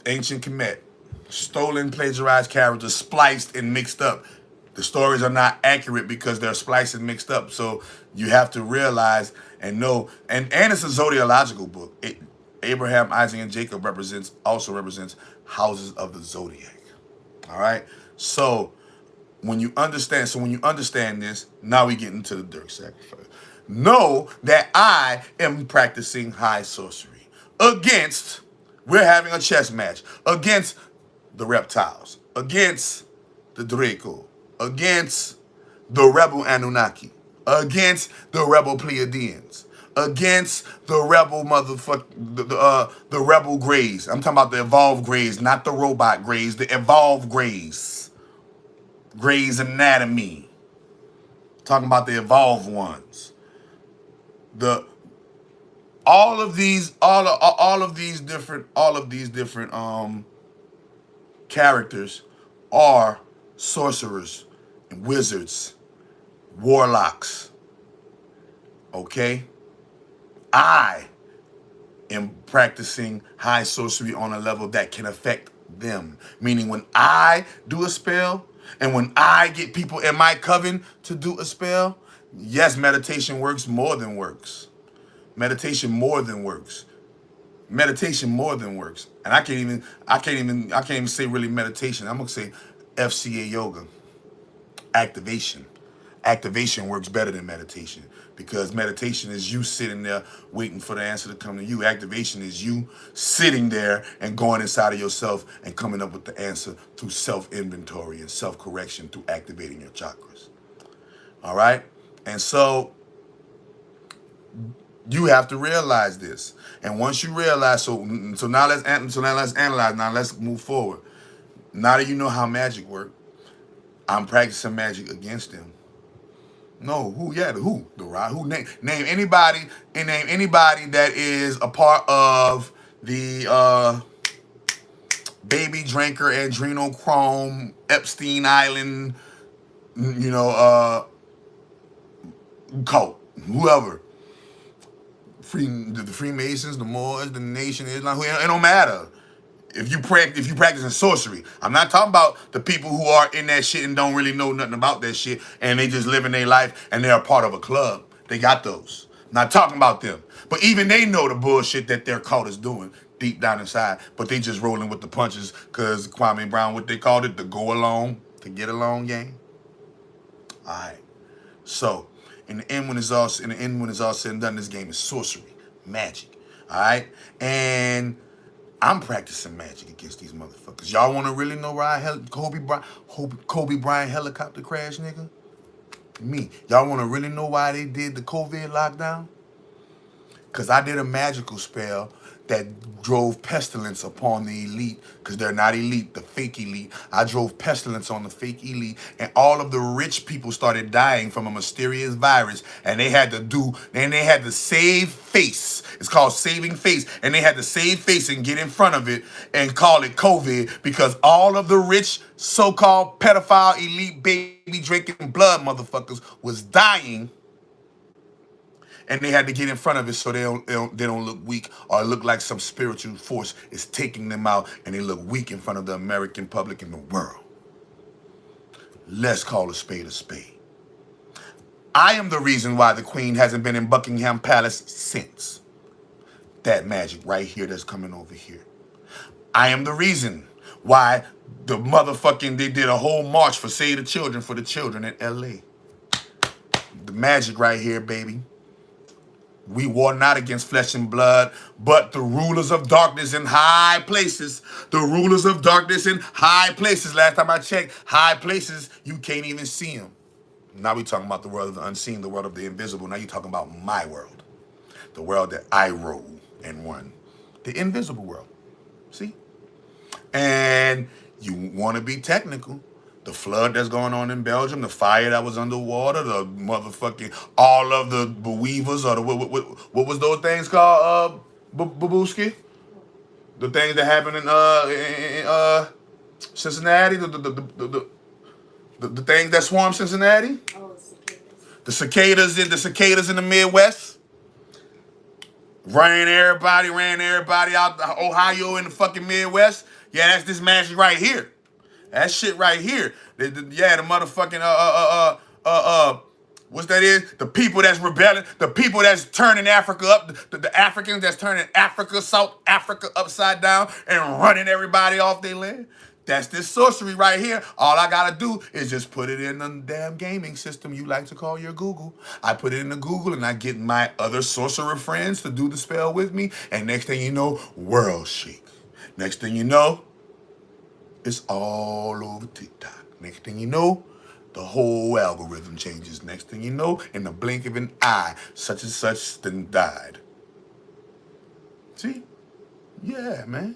ancient Kemet. Stolen, plagiarized characters, spliced and mixed up. The stories are not accurate because they're spliced and mixed up. So you have to realize and know. And it's a zodiological book. Abraham, Isaac, and Jacob also represents houses of the zodiac. All right. So when you understand this, now we get into the Durk sacrifice. Know that I am practicing high sorcery against. We're having a chess match against the reptiles, against the Draco, against the rebel Anunnaki, against the rebel Pleiadians, against the rebel the rebel Greys. I'm talking about the evolved Greys, not the robot Greys, the evolved Greys. Grey's Anatomy. Talking about the evolved ones. All of these different characters are sorcerers and wizards, warlocks. Okay? I am practicing high sorcery on a level that can affect them. Meaning when I do a spell and when I get people in my coven to do a spell, yes, meditation works more than works. Meditation more than works. Meditation more than works. And I can't even say really meditation. I'm gonna say FCA yoga. Activation. Activation works better than meditation because meditation is you sitting there waiting for the answer to come to you. Activation is you sitting there and going inside of yourself and coming up with the answer through self-inventory and self-correction through activating your chakras. All right? And so you have to realize this. And once you realize, so now let's analyze. Now let's move forward. Now that you know how magic works, I'm practicing magic against them. No, who? Yeah, the who? The right? Who? Name anybody that is a part of the baby drinker, adrenochrome, Epstein Island, cult, whoever. The Freemasons, the Moors, the Nation Islam. It don't matter. If you practicing sorcery, I'm not talking about the people who are in that shit and don't really know nothing about that shit and they just living their life and they're a part of a club. They got those. Not talking about them. But even they know the bullshit that their cult is doing deep down inside. But they just rolling with the punches because Kwame Brown, what they called it, the go along, to get along game. All right. So in the end, when it's all said and done, this game is sorcery, magic. All right, and I'm practicing magic against these motherfuckers. Y'all want to really know why Kobe Bryant helicopter crash, nigga? Me. Y'all want to really know why they did the COVID lockdown? Because I did a magical spell that drove pestilence upon the elite, because they're not elite, the fake elite. I drove pestilence on the fake elite, and all of the rich people started dying from a mysterious virus, and they had to save face. It's called saving face, and they had to save face and get in front of it and call it COVID, because all of the rich so-called pedophile elite baby drinking blood motherfuckers was dying. And they had to get in front of it so they don't look weak or look like some spiritual force is taking them out, and they look weak in front of the American public and the world. Let's call a spade a spade. I am the reason why the Queen hasn't been in Buckingham Palace since. That magic right here that's coming over here. I am the reason why the motherfucking, they did a whole march for Save the Children for the children in LA. The magic right here, baby. We war not against flesh and blood, but the rulers of darkness in high places. The rulers of darkness in high places. Last time I checked, high places, you can't even see them. Now we talking about the world of the unseen, the world of the invisible. Now you talking about my world. The world that I rule and run. The invisible world. See? And you want to be technical. The flood that's going on in Belgium, the fire that was underwater, the motherfucking, all of the weavers, or the, what was those things called, Babuski? The things that happened in Cincinnati, the things that swarm Cincinnati? Oh, cicadas. The cicadas in the Midwest. Ran everybody out Ohio in the fucking Midwest. Yeah, that's this magic right here. That shit right here. The motherfucking what's that is? The people that's rebelling, the people that's turning Africa up, the Africans that's turning Africa, South Africa upside down and running everybody off their land. That's this sorcery right here. All I gotta do is just put it in the damn gaming system you like to call your Google. I put it in the Google and I get my other sorcerer friends to do the spell with me. And next thing you know, world shake. Next thing you know, it's all over TikTok. Next thing you know, the whole algorithm changes. Next thing you know, in the blink of an eye, such and such then died. See? Yeah, man.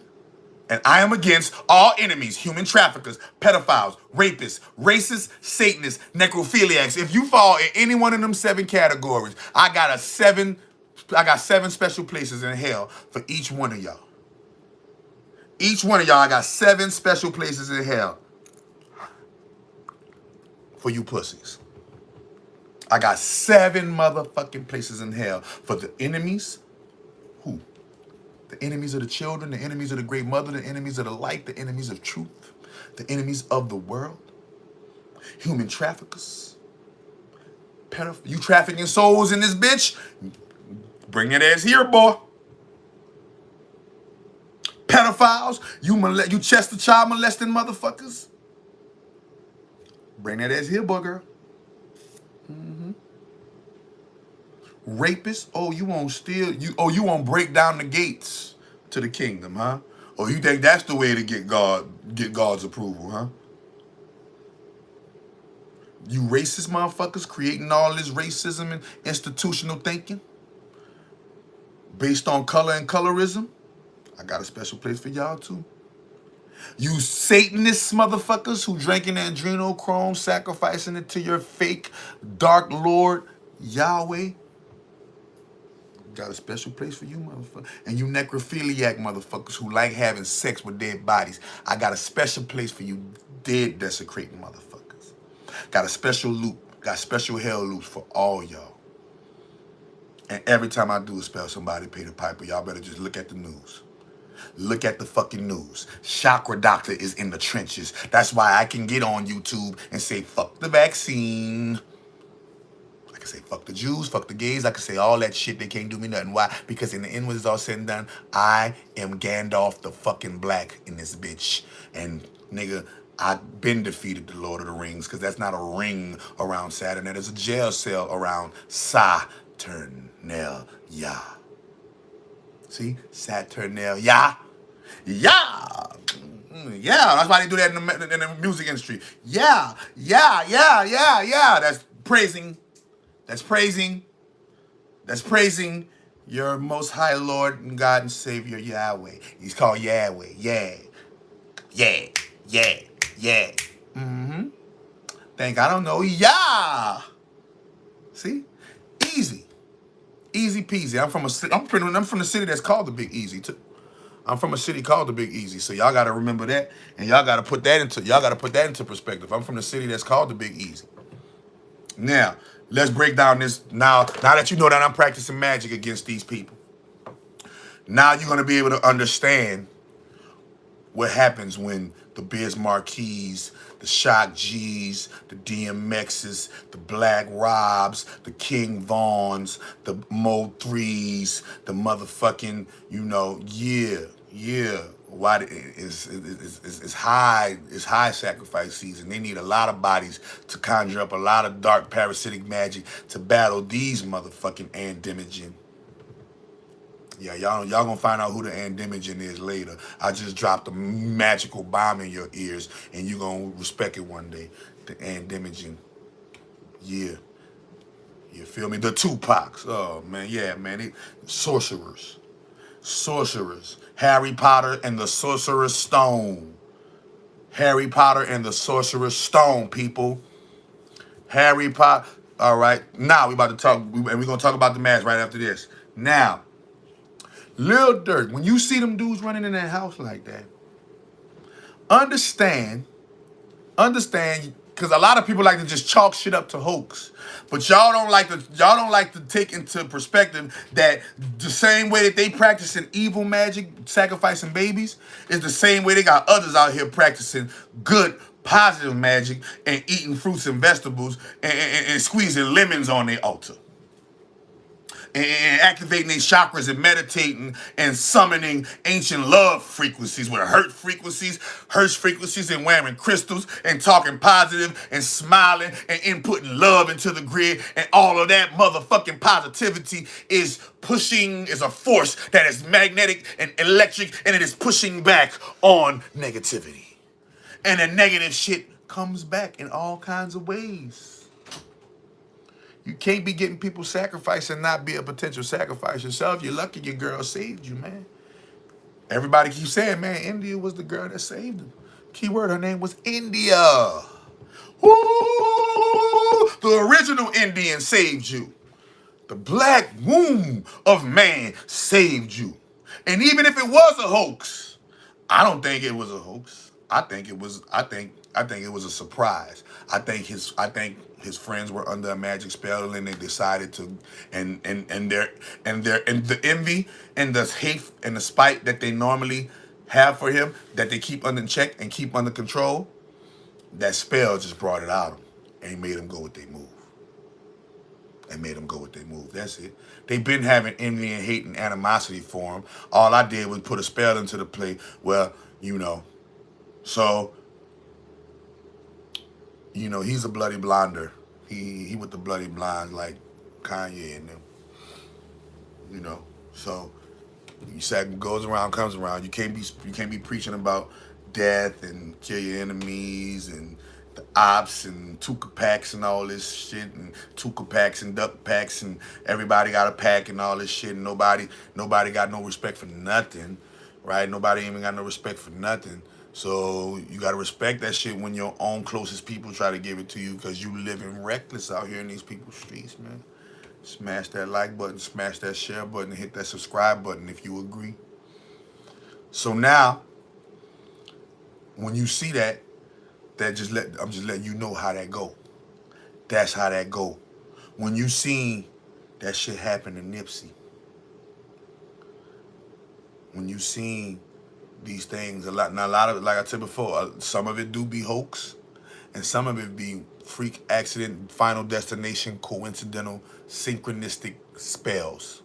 And I am against all enemies, human traffickers, pedophiles, rapists, racists, Satanists, necrophiliacs. If you fall in any one of them 7 categories, I got 7 special places in hell for each one of y'all. Each one of y'all, I got 7 special places in hell for you pussies. I got 7 motherfucking places in hell for the enemies. Who? The enemies of the children, the enemies of the great mother, the enemies of the light, the enemies of truth, the enemies of the world, human traffickers, you trafficking souls in this bitch, bring that ass here, boy. Pedophiles, you Chester child molesting motherfuckers, bring that ass here, boy, girl. Rapists, oh, you won't steal, you won't break down the gates to the kingdom, huh? Oh, you think that's the way to get God's approval, huh? You racist motherfuckers creating all this racism and institutional thinking based on color and colorism. I got a special place for y'all too. You Satanist motherfuckers who drinking adrenochrome, sacrificing it to your fake dark lord Yahweh. Got a special place for you, motherfucker. And you necrophiliac motherfuckers who like having sex with dead bodies. I got a special place for you dead desecrating motherfuckers. Got a special loop. Got special hell loops for all y'all. And every time I do a spell, somebody pay the piper. Y'all better just look at the news. Look at the fucking news. Chakra Doctor is in the trenches. That's why I can get on YouTube and say, fuck the vaccine. I can say, fuck the Jews, fuck the gays. I can say all that shit. They can't do me nothing. Why? Because in the end, when it's all said and done, I am Gandalf the fucking Black in this bitch. And nigga, I've been defeated the Lord of the Rings, because that's not a ring around Saturn. That is a jail cell around Saturnalia. See? Saturnalia. Yeah. Yeah. That's why they do that in the music industry. Yeah. That's praising. That's praising your most high Lord and God and Savior, Yahweh. He's called Yahweh. Yeah. Think I don't know. Yeah. See? Easy peasy. I'm from the city that's called the Big Easy too. I'm from a city called the Big Easy, so y'all gotta remember that, and y'all gotta put that into perspective. I'm from the city that's called the Big Easy. Now, let's break down this. Now that you know that I'm practicing magic against these people, now you're gonna be able to understand what happens when the Biz Marquis, the Shock G's, the DMX's, the Black Robs, the King Vaughns, the Mo 3s, the motherfucking, you know, yeah. Why it's high sacrifice season. They need a lot of bodies to conjure up a lot of dark parasitic magic to battle these motherfucking Andemigen. Yeah, y'all gonna find out who the Andemigen is later. I just dropped a magical bomb in your ears, and you gonna respect it one day. The Andemigen. Yeah. You feel me? The Tupacs. Oh, man. Yeah, man. Sorcerers. Harry Potter and the Sorcerer's Stone. Harry Potter and the Sorcerer's Stone, people. Harry Potter. All right. Now we about to talk, and we're going to talk about the mask right after this. Now, Lil Durk, when you see them dudes running in that house like that, understand, because a lot of people like to just chalk shit up to hoax. But y'all don't like to take into perspective that the same way that they practicing evil magic, sacrificing babies, is the same way they got others out here practicing good, positive magic and eating fruits and vegetables and squeezing lemons on their altar. And activating their chakras and meditating and summoning ancient love frequencies with hurt frequencies and wearing crystals and talking positive and smiling and inputting love into the grid, and all of that motherfucking positivity is a force that is magnetic and electric, and it is pushing back on negativity. And the negative shit comes back in all kinds of ways. You can't be getting people sacrificed and not be a potential sacrifice yourself. You're lucky your girl saved you, man. Everybody keeps saying, man, India was the girl that saved him. Keyword, her name was India. Woo! The original Indian saved you. The black womb of man saved you. And even if it was a hoax, I don't think it was a hoax. I think it was a surprise. I think his friends were under a magic spell, and they decided to, and the envy and the hate and the spite that they normally have for him, that they keep under check and keep under control, that spell just brought it out of them and made them go with their move. That's it. They've been having envy and hate and animosity for him. All I did was put a spell into the play. Well, so, he's a bloody blonder. He with the bloody blondes like Kanye and them. So you said goes around, comes around. You can't be preaching about death and kill your enemies and the ops and Tuka packs and all this shit, and Tuka packs and duck packs, and everybody got a pack and all this shit, and nobody got no respect for nothing, right? Nobody even got no respect for nothing. So you got to respect that shit when your own closest people try to give it to you, because you living reckless out here in these people's streets, man. Smash that like button, smash that share button, hit that subscribe button if you agree. So now, when you see that, I'm just letting you know how that go. That's how that go. When you seen that shit happen to Nipsey, when you seen these things a lot of it, like I said before, some of it do be hoax, and some of it be freak accident, final destination, coincidental, synchronistic spells,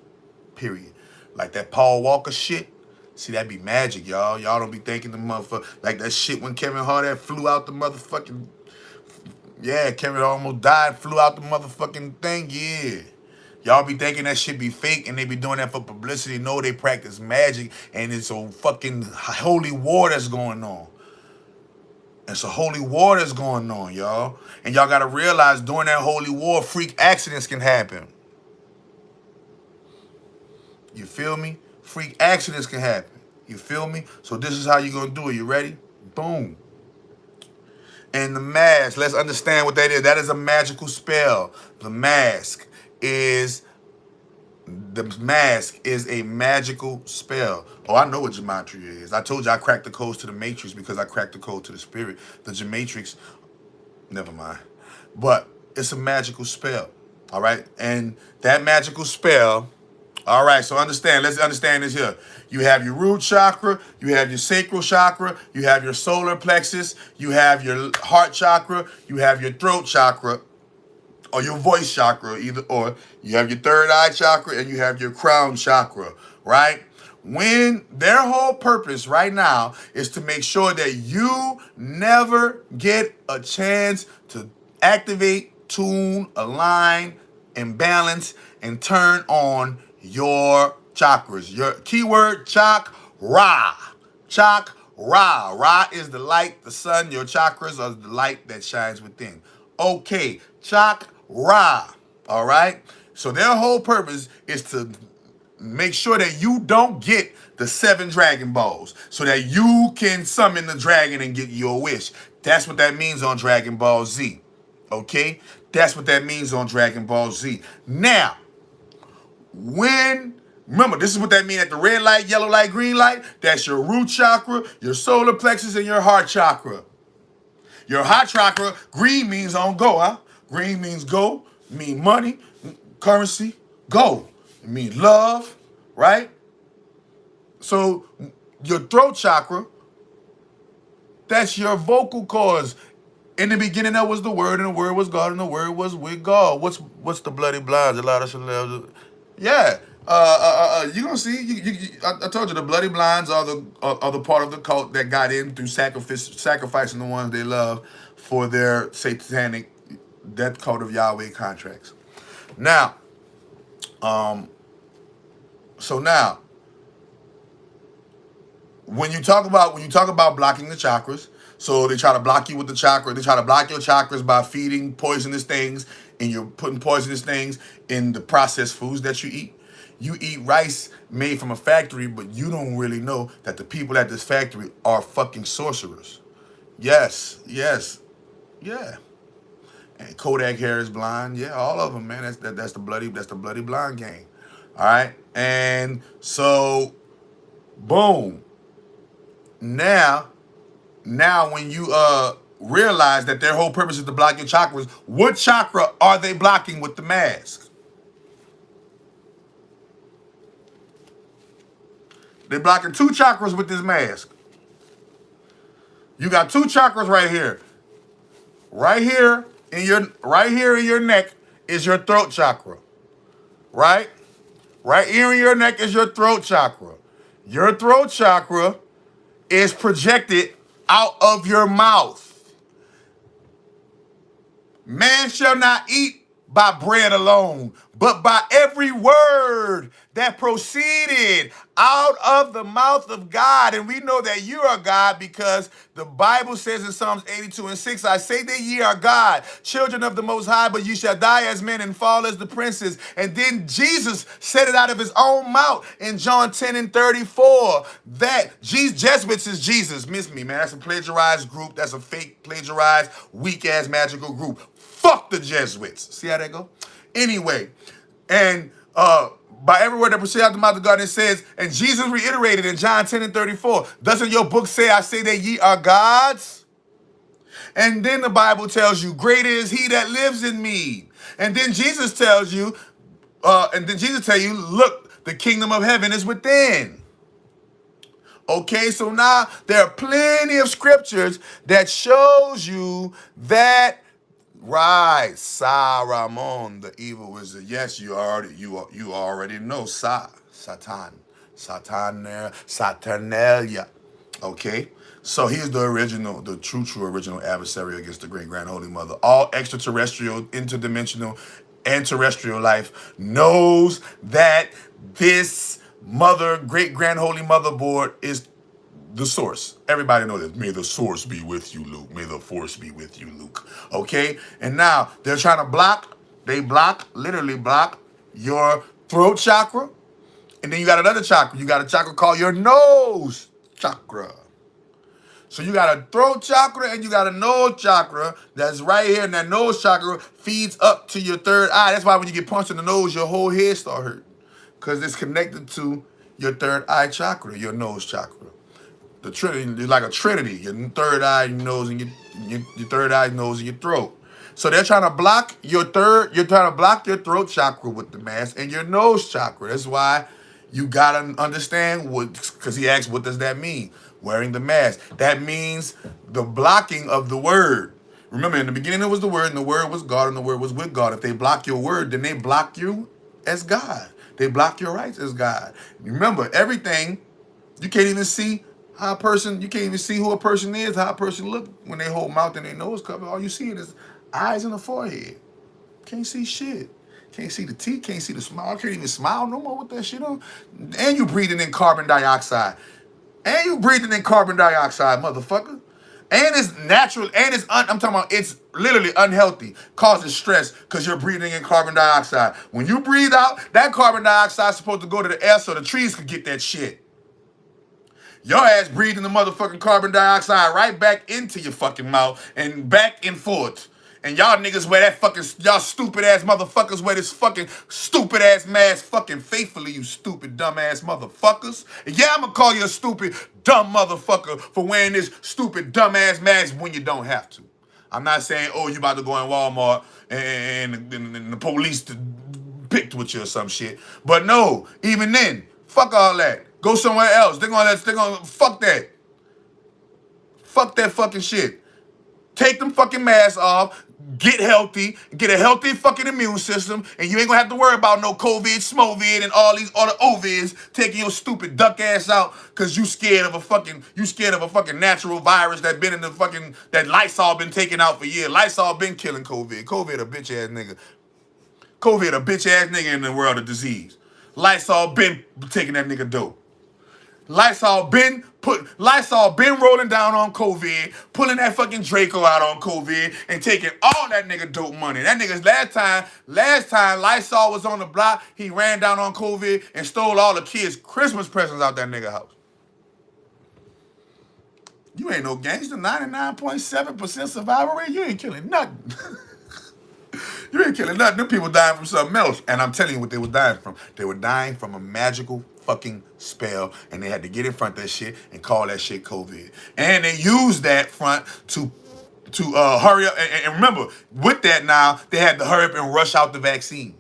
period. Like that Paul Walker shit, see, that be magic, y'all. Y'all don't be thinking the motherfucker, like that shit when Kevin Hart flew out the motherfucking, Kevin almost died, flew out the motherfucking thing, Y'all be thinking that shit be fake, and they be doing that for publicity. No, they practice magic, and it's a fucking holy war that's going on. It's a holy war that's going on, y'all. And y'all got to realize during that holy war, freak accidents can happen. You feel me? Freak accidents can happen. You feel me? So this is how you're going to do it. You ready? Boom. And the mask, let's understand what that is. That is a magical spell. The mask is a magical spell. Oh, I know what gematria is. I told you I cracked the codes to the matrix because I cracked the code to the spirit. The gematrix, never mind. But it's a magical spell, all right? And that magical spell, all right, so let's understand this here. You have your root chakra, you have your sacral chakra, you have your solar plexus, you have your heart chakra, you have your throat chakra, or your voice chakra, either or. You have your third eye chakra and you have your crown chakra, right? When their whole purpose right now is to make sure that you never get a chance to activate, tune, align, and balance and turn on your chakras. Your keyword, chakra. Chakra. Ra is the light, the sun. Your chakras are the light that shines within. Okay, chakra. All right? So their whole purpose is to make sure that you don't get the 7 Dragon Balls so that you can summon the dragon and get your wish. That's what that means on Dragon Ball Z. Okay? That's what that means on Dragon Ball Z. Now, remember, this is what that means at the red light, yellow light, green light. That's your root chakra, your solar plexus, and your heart chakra. Your heart chakra, green means on go, huh? Green means go, mean money, currency, go. It means love, right? So your throat chakra, that's your vocal cords. In the beginning, that was the Word, and the Word was God, and the Word was with God. What's the bloody blinds? A lot of celebs. Yeah. You gonna see? I told you the bloody blinds are the part of the cult that got in through sacrificing the ones they love for their satanic death cult of Yahweh contracts. Now, so now, when you talk about blocking the chakras, so they try to block you with the chakra. They try to block your chakras by feeding poisonous things, and you're putting poisonous things in the processed foods that you eat. You eat rice made from a factory, but you don't really know that the people at this factory are fucking sorcerers. Yes, yeah. And Kodak hair is blind. Yeah, all of them, man. That's the bloody blind game. All right, and so, boom. Now when you realize that their whole purpose is to block your chakras, what chakra are they blocking with the mask? They're blocking 2 chakras with this mask. You got 2 chakras right here. Right here in your neck is your throat chakra. Right? Right here in your neck is your throat chakra. Your throat chakra is projected out of your mouth. Man shall not eat by bread alone, but by every word that proceeded out of the mouth of God. And we know that you are God because the Bible says in Psalms 82:6, I say that ye are God, children of the Most High, but you shall die as men and fall as the princes. And then Jesus said it out of his own mouth in John 10:34 that Jesuits is Jesus. Miss me, man. That's a plagiarized group. That's a fake, plagiarized, weak-ass magical group. Fuck the Jesuits. See how that go? Anyway, and by every word that proceeds out the mouth of God, it says, and Jesus reiterated in John 10:34, doesn't your book say, I say that ye are gods? And then the Bible tells you, greater is he that lives in me. And then Jesus tells you, look, the kingdom of heaven is within. Okay, so now there are plenty of scriptures that shows you that. Right, Saramon, the evil wizard. Yes, you already know Saturnalia. Okay, so he's the original, the true original adversary against the great grand holy mother. All extraterrestrial, interdimensional, and terrestrial life knows that this great grand holy motherboard is the source. Everybody knows this. May the source be with you, Luke. May the force be with you, Luke. Okay? And now they're trying to literally block your throat chakra. And then you got another chakra. You got a chakra called your nose chakra. So you got a throat chakra and you got a nose chakra that's right here. And that nose chakra feeds up to your third eye. That's why when you get punched in the nose, your whole head start hurting. Because it's connected to your third eye chakra, your nose chakra. The trinity is like a trinity. Your third eye, your nose, and your third eye, nose, and your throat. So they're trying to block your throat chakra with the mask and your nose chakra. That's why You gotta understand what, because he asked, what does that mean? Wearing the mask. That means the blocking of the word. Remember, in the beginning it was the word, and the word was God, and the word was with God. If they block your word, then they block you as God. They block your rights as God. Remember, everything, you can't even see how a person, you can't even see who a person is, how a person look when they hold mouth and their nose covered. All you see is eyes and the forehead. Can't see shit. Can't see the teeth, can't see the smile, can't even smile no more with that shit on. And you breathing in carbon dioxide. And you breathing in carbon dioxide, motherfucker. And it's natural, and I'm talking about, it's literally unhealthy, causes stress because you're breathing in carbon dioxide. When you breathe out, that carbon dioxide is supposed to go to the air so the trees could get that shit. Your ass breathing the motherfucking carbon dioxide right back into your fucking mouth and back and forth. And y'all niggas wear that fucking, y'all stupid ass motherfuckers wear this fucking stupid ass mask fucking faithfully, you stupid dumb ass motherfuckers. And yeah, I'm gonna call you a stupid dumb motherfucker for wearing this stupid dumb ass mask when you don't have to. I'm not saying, oh, you about to go in Walmart and the police picked with you or some shit. But no, even then, fuck all that. Go somewhere else. They're gonna fuck that. Fuck that fucking shit. Take them fucking masks off, get healthy, get a healthy fucking immune system, and you ain't gonna have to worry about no COVID, Smovid, and all these other Ovids taking your stupid duck ass out because you scared of a fucking natural virus that been in the fucking, that Lysol been taking out for years. Lysol been killing COVID. COVID a bitch ass nigga. COVID a bitch ass nigga in the world of disease. Lysol been taking that nigga dope. Lysol been rolling down on COVID, pulling that fucking Draco out on COVID, and taking all that nigga dope money. That nigga's last time Lysol was on the block, he ran down on COVID and stole all the kids' Christmas presents out that nigga house. You ain't no gangster. 99.7% survival rate. You ain't killing nothing. You ain't killing nothing. Them people dying from something else. And I'm telling you what they were dying from. They were dying from a magical fucking spell. And they had to get in front of that shit and call that shit COVID. And they used that front to hurry up. And remember, with that now, they had to hurry up and rush out the vaccine.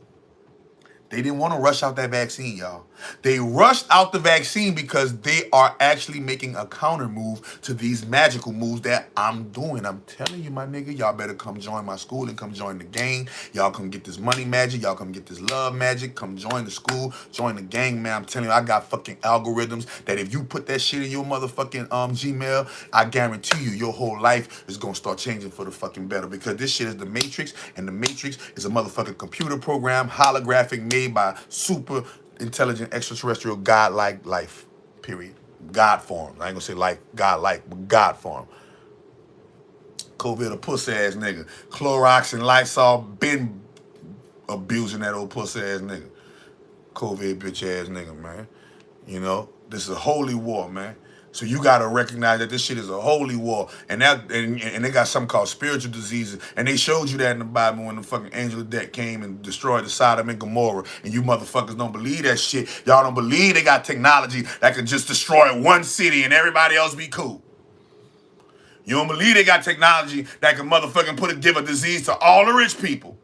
They didn't want to rush out that vaccine, y'all. They rushed out the vaccine because they are actually making a counter move to these magical moves that I'm doing. I'm telling you, my nigga, y'all better come join my school and come join the gang. Y'all come get this money magic. Y'all come get this love magic. Come join the school. Join the gang, man. I'm telling you, I got fucking algorithms that if you put that shit in your motherfucking Gmail, I guarantee you your whole life is going to start changing for the fucking better, because this shit is the Matrix, and the Matrix is a motherfucking computer program, holographic, made by super intelligent extraterrestrial god-like life, period. God form. I ain't gonna say like god-like, but God form. COVID a pussy ass nigga. Clorox and Lysol been abusing that old pussy ass nigga. COVID bitch ass nigga, man. You know, this is a holy war, man. So you gotta recognize that this shit is a holy war, and they got something called spiritual diseases, and they showed you that in the Bible when the fucking angel of death came and destroyed the Sodom and Gomorrah, and you motherfuckers don't believe that shit. Y'all don't believe they got technology that can just destroy one city and everybody else be cool. You don't believe they got technology that can motherfucking give a disease to all the rich people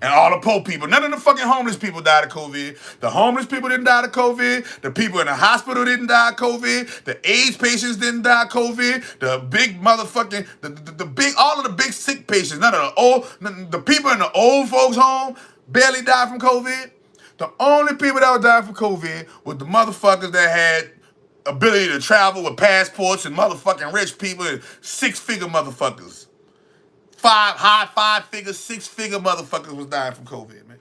and all the poor people. None of the fucking homeless people died of COVID. The homeless people didn't die of COVID. The people in the hospital didn't die of COVID. The AIDS patients didn't die of COVID. The big motherfucking, all of the big sick patients, the people in the old folks home barely died from COVID. The only people that were dying from COVID was the motherfuckers that had ability to travel with passports and motherfucking rich people and six-figure motherfuckers. Five-figure, six-figure motherfuckers was dying from COVID, man.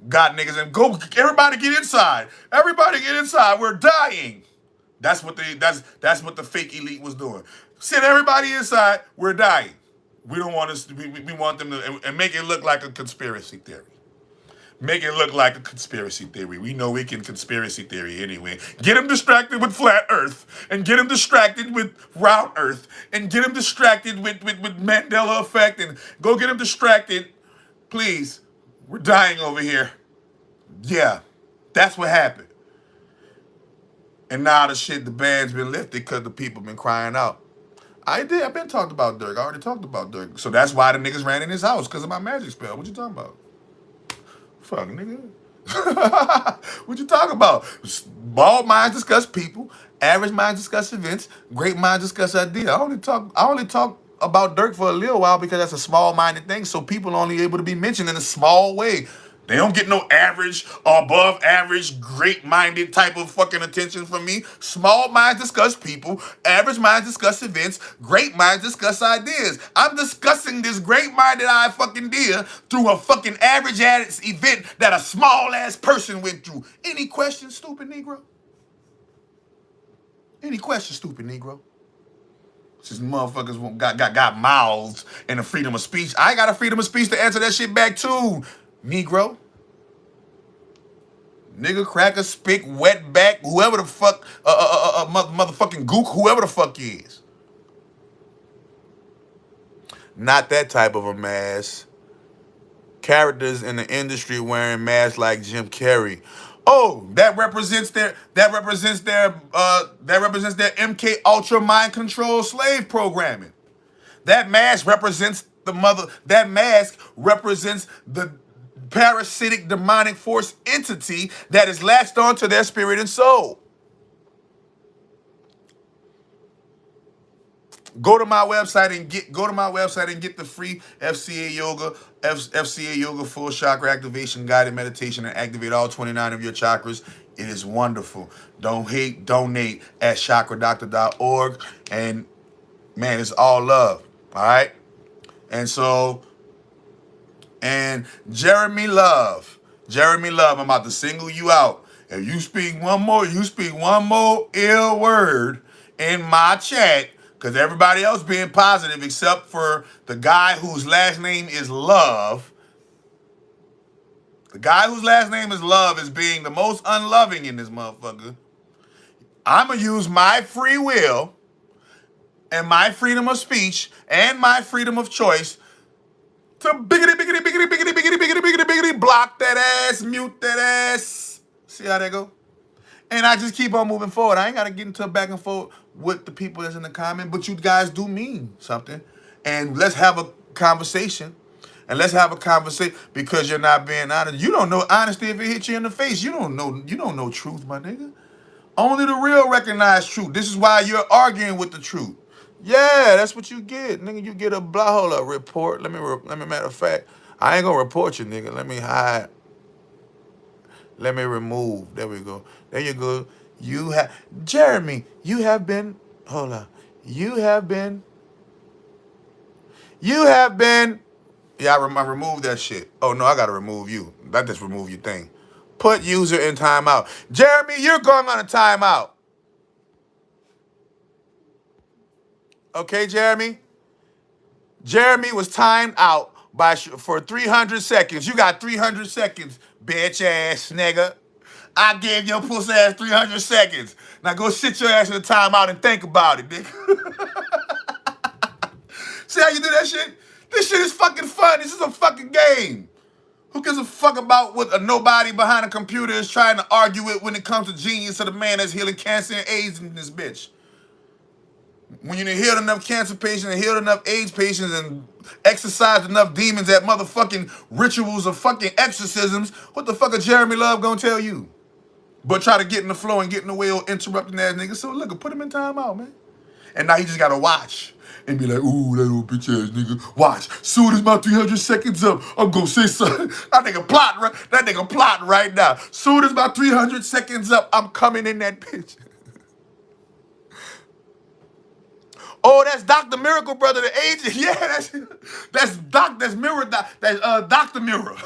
Got niggas and go, everybody get inside. Everybody get inside. We're dying. That's what the fake elite was doing. Send everybody inside. We're dying. We don't want us. We want them to and make it look like a conspiracy theory. Make it look like a conspiracy theory. We know we can conspiracy theory anyway. Get them distracted with flat earth, and get them distracted with round earth, and get them distracted with Mandela effect, and go get them distracted. Please, we're dying over here. Yeah, that's what happened. And now the ban's been lifted because the people been crying out. I've been talking about Durk. I already talked about Durk. So that's why the niggas ran in his house, because of my magic spell. What you talking about? Fuck, nigga. What you talking about? Bald minds discuss people. Average minds discuss events. Great minds discuss ideas. I only talk about Durk for a little while because that's a small-minded thing. So people are only able to be mentioned in a small way. They don't get no average or above average, great-minded type of fucking attention from me. Small minds discuss people. Average minds discuss events. Great minds discuss ideas. I'm discussing this great-minded idea through a fucking average-ass event that a small-ass person went through. Any questions, stupid Negro? Any questions, stupid Negro? Since motherfuckers got mouths and the freedom of speech. I got a freedom of speech to answer that shit back too, Negro. Nigga, cracker, spick, wetback, whoever the fuck, motherfucking gook, whoever the fuck he is. Not that type of a mask. Characters in the industry wearing masks like Jim Carrey. Oh, that represents their MK Ultra mind control slave programming. That mask represents the parasitic demonic force entity that is latched onto their spirit and soul. Go to my website and get the free FCA Yoga full chakra activation guided meditation and activate all 29 of your chakras. It is wonderful. Don't hate, donate at chakradoctor.org. And man, it's all love. All right. And Jeremy Love, I'm about to single you out. If you speak one more ill word in my chat, because everybody else being positive except for the guy whose last name is Love. The guy whose last name is Love is being the most unloving in this motherfucker. I'm going to use my free will and my freedom of speech and my freedom of choice to biggity block that ass, mute that ass. See how that go? And I just keep on moving forward. I ain't got to get into a back and forth with the people that's in the comment, but you guys do mean something. And let's have a conversation. Because you're not being honest. You don't know honesty if it hits you in the face. You don't know truth, my nigga. Only the real recognize truth. This is why you're arguing with the truth. Yeah, that's what you get, nigga. You get a blah hole report. Let me matter of fact, I ain't gonna report you, nigga. Let me hide. Let me remove. There we go. There you go. Jeremy, you have been. Hold on. You have been. Yeah, I removed that shit. Oh no, I gotta remove you. That just remove your thing. Put user in timeout. Jeremy, you're going on a timeout. Okay, Jeremy? Jeremy was timed out for 300 seconds. You got 300 seconds, bitch ass nigga. I gave your pussy ass 300 seconds. Now go sit your ass in the timeout and think about it, nigga. See how you do that shit? This shit is fucking fun. This is a fucking game. Who gives a fuck about what a nobody behind a computer is trying to argue with when it comes to genius of the man that's healing cancer and AIDS in this bitch? When you healed enough cancer patients and healed enough AIDS patients and exorcised enough demons at motherfucking rituals of fucking exorcisms, what the fuck is Jeremy Love gonna tell you? But try to get in the flow and get in the way of interrupting that nigga. So look, put him in timeout, man. And now he just gotta watch and be like, ooh, that little bitch ass nigga. Watch. Soon as my 300 seconds up, I'm gonna say something. That nigga plotting right now. Soon as my 300 seconds up, I'm coming in that bitch. Oh, that's Dr. Miracle, brother, the agent. Yeah, that's Dr. Mirror. That's Dr. Mirror.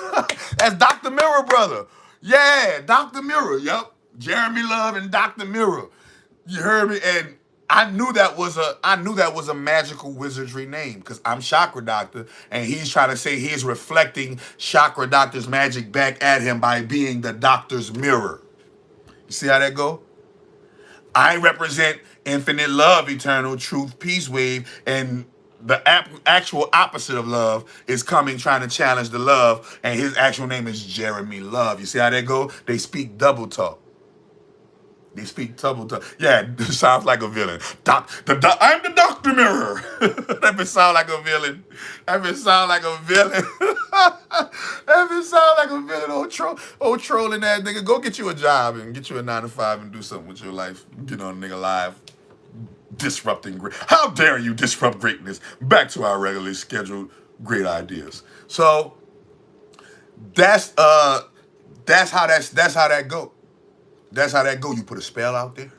That's Dr. Mirror, brother. Yeah, Dr. Mirror. Yep. Jeremy Love and Dr. Mirror. You heard me? And I knew that was a magical wizardry name because I'm Chakra Doctor, and he's trying to say he's reflecting Chakra Doctor's magic back at him by being the doctor's mirror. You see how that go? I represent infinite love, eternal truth, peace wave, and the actual opposite of love is coming trying to challenge the love, and his actual name is Jeremy Love. You see how that go? They speak double talk. Yeah, it sounds like a villain. I'm the Dr. Mirror. That bitch sound like a villain. If it sound like a villain, old trolling that nigga, go get you a job and get you a 9 to 5 and do something with your life. Get on nigga live. Disrupting great. How dare you disrupt greatness? Back to our regularly scheduled great ideas. So that's how that go. That's how that go. You put a spell out there.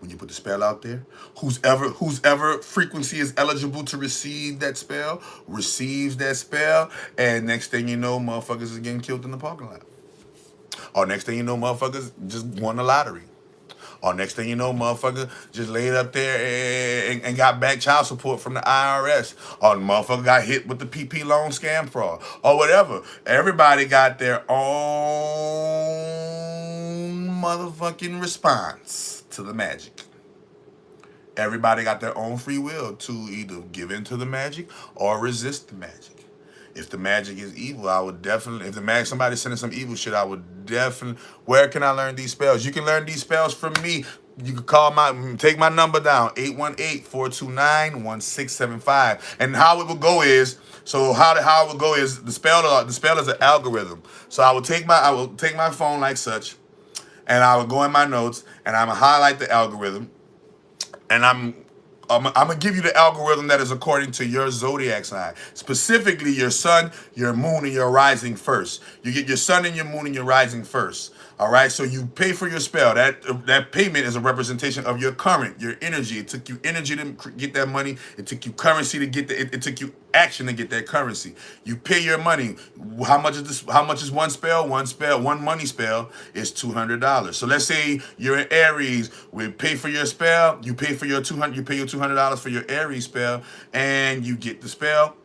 When you put the spell out there, who's ever frequency is eligible to receive that spell, receives that spell, and next thing you know, motherfuckers is getting killed in the parking lot. Or next thing you know, motherfuckers just won the lottery. Or next thing you know, motherfucker just laid up there and got back child support from the IRS. Or the motherfucker got hit with the PP loan scam fraud. Or whatever. Everybody got their own motherfucking response to the magic. Everybody got their own free will to either give in to the magic or resist the magic. If the magic is evil, I would definitely, if the magic, somebody's sending some evil shit, I would definitely, where can I learn these spells? You can learn these spells from me. You can take my number down, 818-429-1675. And how it would go is, how it would go is, the spell is an algorithm. So I will take my phone like such, and I would go in my notes, and I'm going to highlight the algorithm, and I'm gonna give you the algorithm that is according to your zodiac sign, specifically your sun, your moon, and your rising first. You get your sun and your moon and your rising first. All right, so you pay for your spell. That payment is a representation of your current, your energy. It took you energy to get that money. It took you currency to get it took you action to get that currency. You pay your money. How much is this? How much is one spell? One money spell is $200. So let's say you're in Aries. We pay for your spell. You pay for your $200. You pay your $200 for your Aries spell, and you get the spell.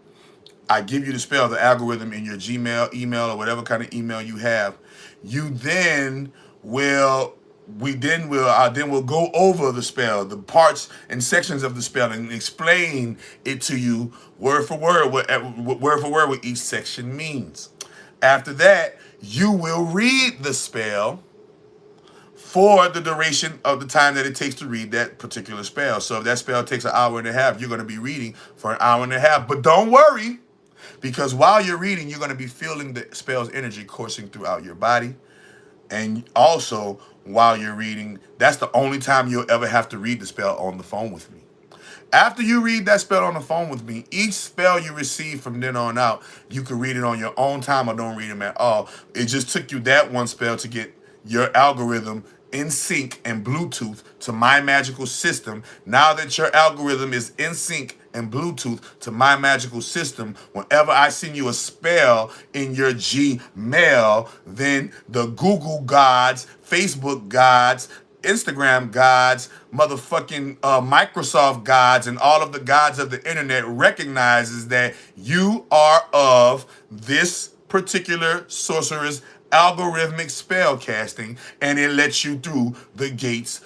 I give you the spell, the algorithm in your Gmail, email, or whatever kind of email you have. You then will go over the spell, the parts and sections of the spell, and explain it to you word for word what each section means. After that, you will read the spell for the duration of the time that it takes to read that particular spell. So if that spell takes an hour and a half, you're going to be reading for an hour and a half. But don't worry, because while you're reading, you're going to be feeling the spell's energy coursing throughout your body. And also, while you're reading, that's the only time you'll ever have to read the spell on the phone with me. After you read that spell on the phone with me, each spell you receive from then on out, you can read it on your own time or don't read them at all. It just took you that one spell to get your algorithm in sync and Bluetooth to my magical system. Now that your algorithm is in sync and Bluetooth to my magical system, whenever I send you a spell in your Gmail, then the Google gods, Facebook gods, Instagram gods, motherfucking Microsoft gods, and all of the gods of the internet recognizes that you are of this particular sorcerer's algorithmic spell casting, and it lets you through the gates,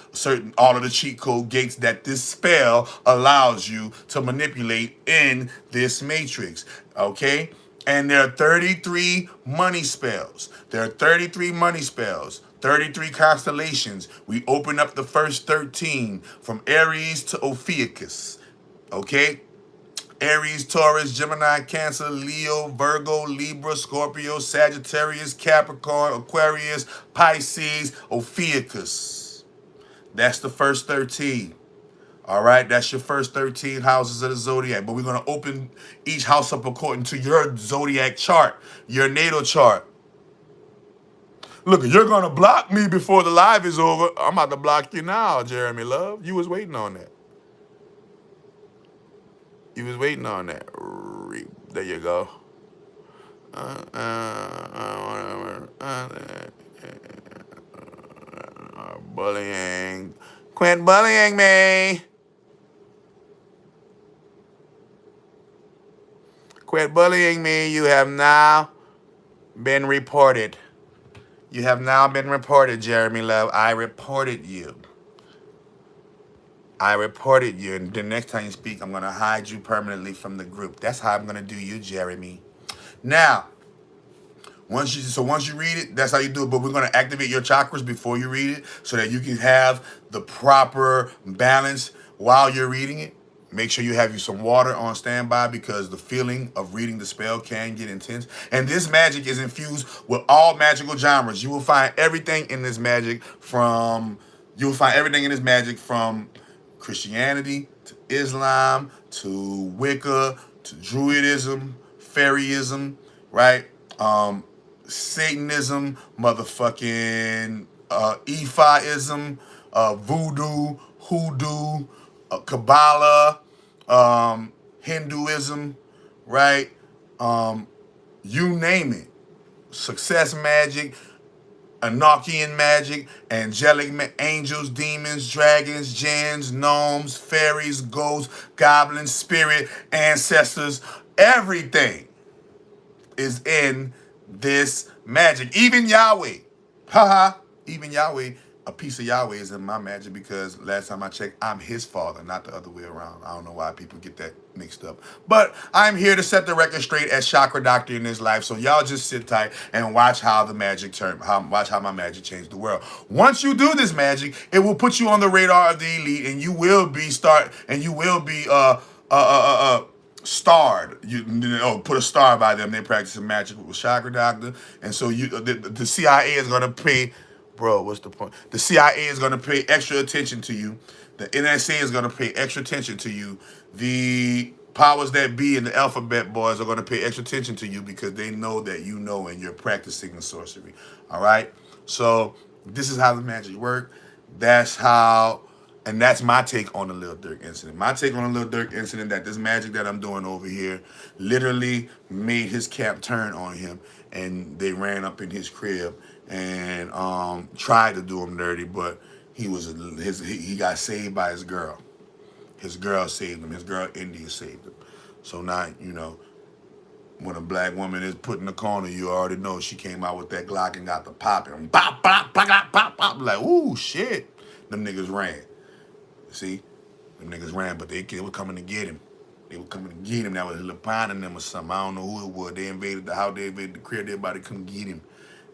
all of the cheat code gates that this spell allows you to manipulate in this matrix. Okay? And there are 33 money spells. There are 33 money spells. 33 constellations. We open up the first 13 from Aries to Ophiuchus. Okay? Aries, Taurus, Gemini, Cancer, Leo, Virgo, Libra, Scorpio, Sagittarius, Capricorn, Aquarius, Pisces, Ophiuchus. That's the first 13. All right, that's your first 13 houses of the zodiac. But we're going to open each house up according to your zodiac chart, your natal chart. Look, you're going to block me before the live is over. I'm about to block you now, Jeremy Love. You was waiting on that. You was waiting on that. There you go. Bullying. Quit bullying me. Quit bullying me. You have now been reported. You have now been reported, Jeremy Love. I reported you. I reported you, and the next time you speak, I'm going to hide you permanently from the group. That's how I'm going to do you, Jeremy. Now, once you read it, that's how you do it. But we're going to activate your chakras before you read it so that you can have the proper balance while you're reading it. Make sure you have you some water on standby because the feeling of reading the spell can get intense. And this magic is infused with all magical genres. You will find everything in this magic from Christianity to Islam to Wicca to Druidism, Fairyism, right? Satanism, motherfucking Ephiism, voodoo, hoodoo, Kabbalah, Hinduism, right? You name it. Success magic, Enochian magic, angelic angels, demons, dragons, jinns, gnomes, fairies, ghosts, goblins, spirit, ancestors, everything is in this magic. Even Yahweh. Haha. Even Yahweh. A piece of Yahweh is in my magic because last time I checked, I'm his father, not the other way around. I don't know why people get that mixed up. But I'm here to set the record straight as Chakra Doctor in this life. So y'all just sit tight and watch how the magic watch how my magic changed the world. Once you do this magic, it will put you on the radar of the elite, and you will be starred. You know, put a star by them. They practicing magic with Chakra Doctor, and so the CIA is gonna pay. Bro, what's the point? The CIA is gonna pay extra attention to you. The NSA is gonna pay extra attention to you. The powers that be and the alphabet boys are gonna pay extra attention to you because they know that you know and you're practicing the sorcery. All right. So this is how the magic works. That's how. And that's my take on the Lil Durk incident. My take on the Lil Durk incident, that this magic that I'm doing over here literally made his cap turn on him, and they ran up in his crib and tried to do him dirty, but he got saved by his girl. His girl saved him. His girl India saved him. So now, you know, when a black woman is put in the corner, you already know she came out with that Glock and got the popping. Pop, pop, pop, pop, pop, pop. Like, ooh, shit. Them niggas ran. See, them niggas ran, but they were coming to get him. They were coming to get him. That was LePine and them or something. I don't know who it was. They invaded the house. They invaded the crib. Everybody come get him.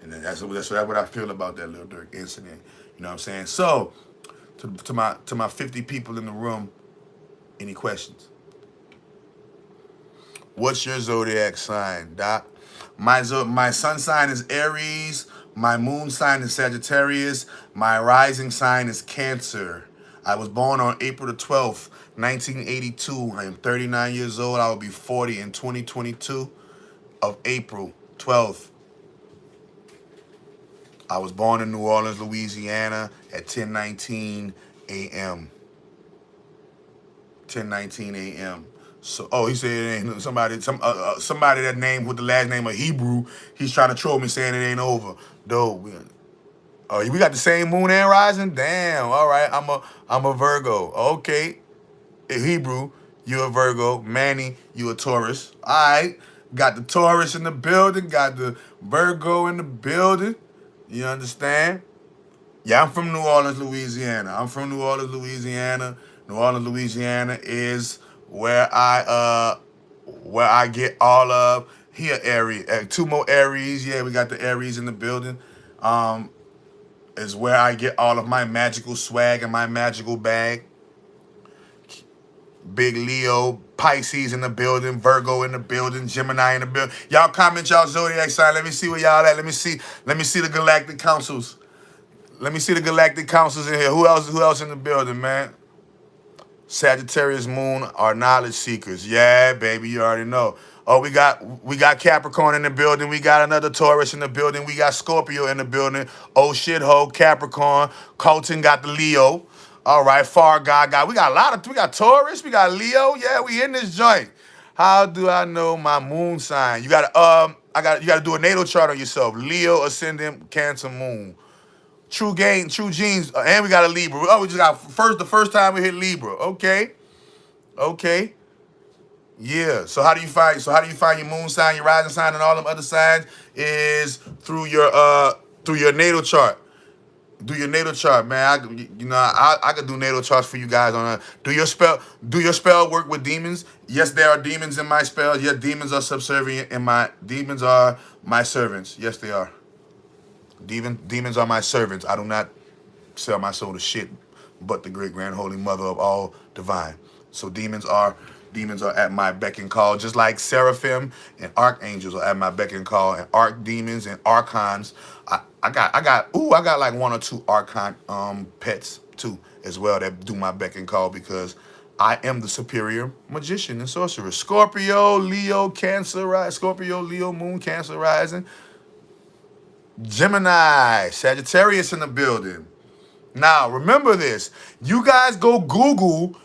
And that's what I feel about that Lil Durk incident. You know what I'm saying? So, to my 50 people in the room, any questions? What's your zodiac sign, Doc? My sun sign is Aries. My moon sign is Sagittarius. My rising sign is Cancer. I was born on April the 12th, 1982. I am 39 years old. I will be 40 in 2022 of April 12th. I was born in New Orleans, Louisiana at 10:19 a.m. 10:19 a.m. So, he said it ain't somebody that named with the last name of Hebrew. He's trying to troll me saying it ain't over. Though, we got the same moon and rising? Damn, all right, I'm a Virgo. Okay, Hebrew, you a Virgo. Manny, you a Taurus. All right, got the Taurus in the building, got the Virgo in the building. You understand? Yeah, I'm from New Orleans, Louisiana. New Orleans, Louisiana is where I get all of here Aries. Two more Aries. Yeah, we got the Aries in the building. Is where I get all of my magical swag and my magical bag. Big Leo, Pisces in the building, Virgo in the building, Gemini in the building. Y'all comment y'all zodiac sign. Let me see where y'all at. Let me see the galactic councils. Let me see the galactic councils in here. Who else in the building, man? Sagittarius moon are knowledge seekers. Yeah, baby, you already know. Oh, we got Capricorn in the building. We got another Taurus in the building. We got Scorpio in the building. Oh shit, ho, Capricorn. Colton got the Leo. All right, Far God. We got Taurus. We got Leo. Yeah, we in this joint. How do I know my moon sign? You gotta do a natal chart on yourself. Leo, ascendant, Cancer, moon. True genes, and we got a Libra. Oh, we just got the first time we hit Libra. Okay. Yeah. So how do you find your moon sign, your rising sign, and all them other signs? Is through your natal chart. Do your natal chart, man. I could do natal charts for you guys on do your spell work with demons? Yes, there are demons in my spells. Yes, demons are subservient and demons are my servants. Yes, they are. Demons are my servants. I do not sell my soul to shit, but the great grand holy mother of all divine. So demons are at my beck and call, just like seraphim and archangels are at my beck and call, and archdemons and archons. I got like one or two archon pets too as well that do my beck and call, because I am the superior magician and sorcerer. Scorpio, Leo, Cancer, Scorpio, Leo, Moon, Cancer rising. Gemini, Sagittarius in the building. Now, remember this. You guys go Google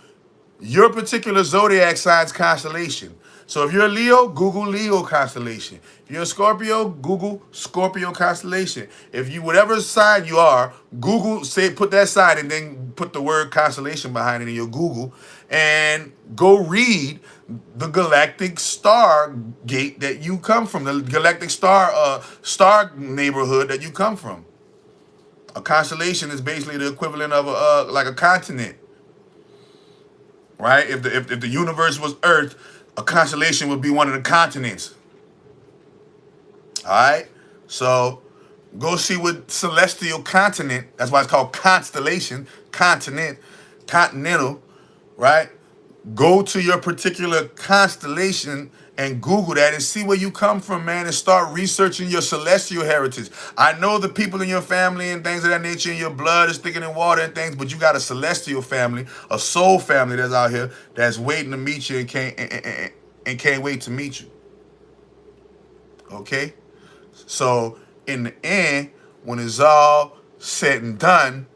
your particular zodiac sign's constellation. So if you're a Leo, Google Leo constellation. If you're a Scorpio, Google Scorpio constellation. If you, whatever sign you are, Google, put that sign and then put the word constellation behind it in your Google, and go read the galactic star gate that you come from, the galactic star neighborhood that you come from. A constellation is basically the equivalent of like a continent. Right? If the universe was Earth, a constellation would be one of the continents. All right? So go see what celestial continent, that's why it's called constellation, continental, right? Go to your particular constellation and Google that and see where you come from, man, and start researching your celestial heritage. I know the people in your family and things of that nature, and your blood is thicker than water and things, but you got a celestial family, a soul family that's out here that's waiting to meet you and can't wait to meet you. Okay? So in the end, when it's all said and done,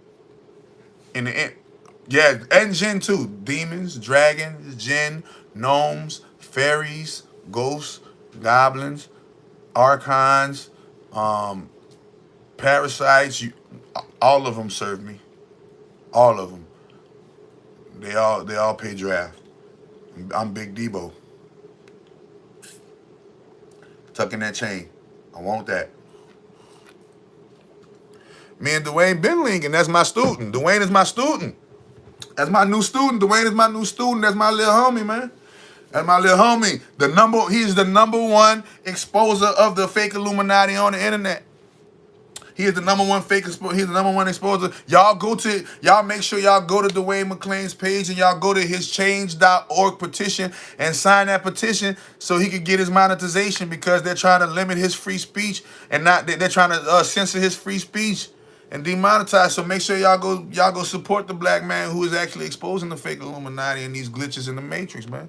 in the end, yeah, and jinn too. Demons, dragons, jinn, gnomes, fairies, ghosts, goblins, archons, parasites. All of them serve me. All of them. They all pay draft. I'm Big Debo. Tucking that chain. I want that. Me and Dwayne been linking. That's my student. Dwayne is my student. That's my new student. Dwayne is my new student. That's my little homie, man. That's my little homie. He's the number one exposer of the fake Illuminati on the internet. He is the number one he's the number one exposer. Y'all make sure y'all go to Dwayne McClain's page and y'all go to his change.org petition and sign that petition so he could get his monetization, because they're trying to limit his free speech and they're trying to censor his free speech and demonetize. So make sure y'all go support the black man who is actually exposing the fake Illuminati and these glitches in the matrix, man.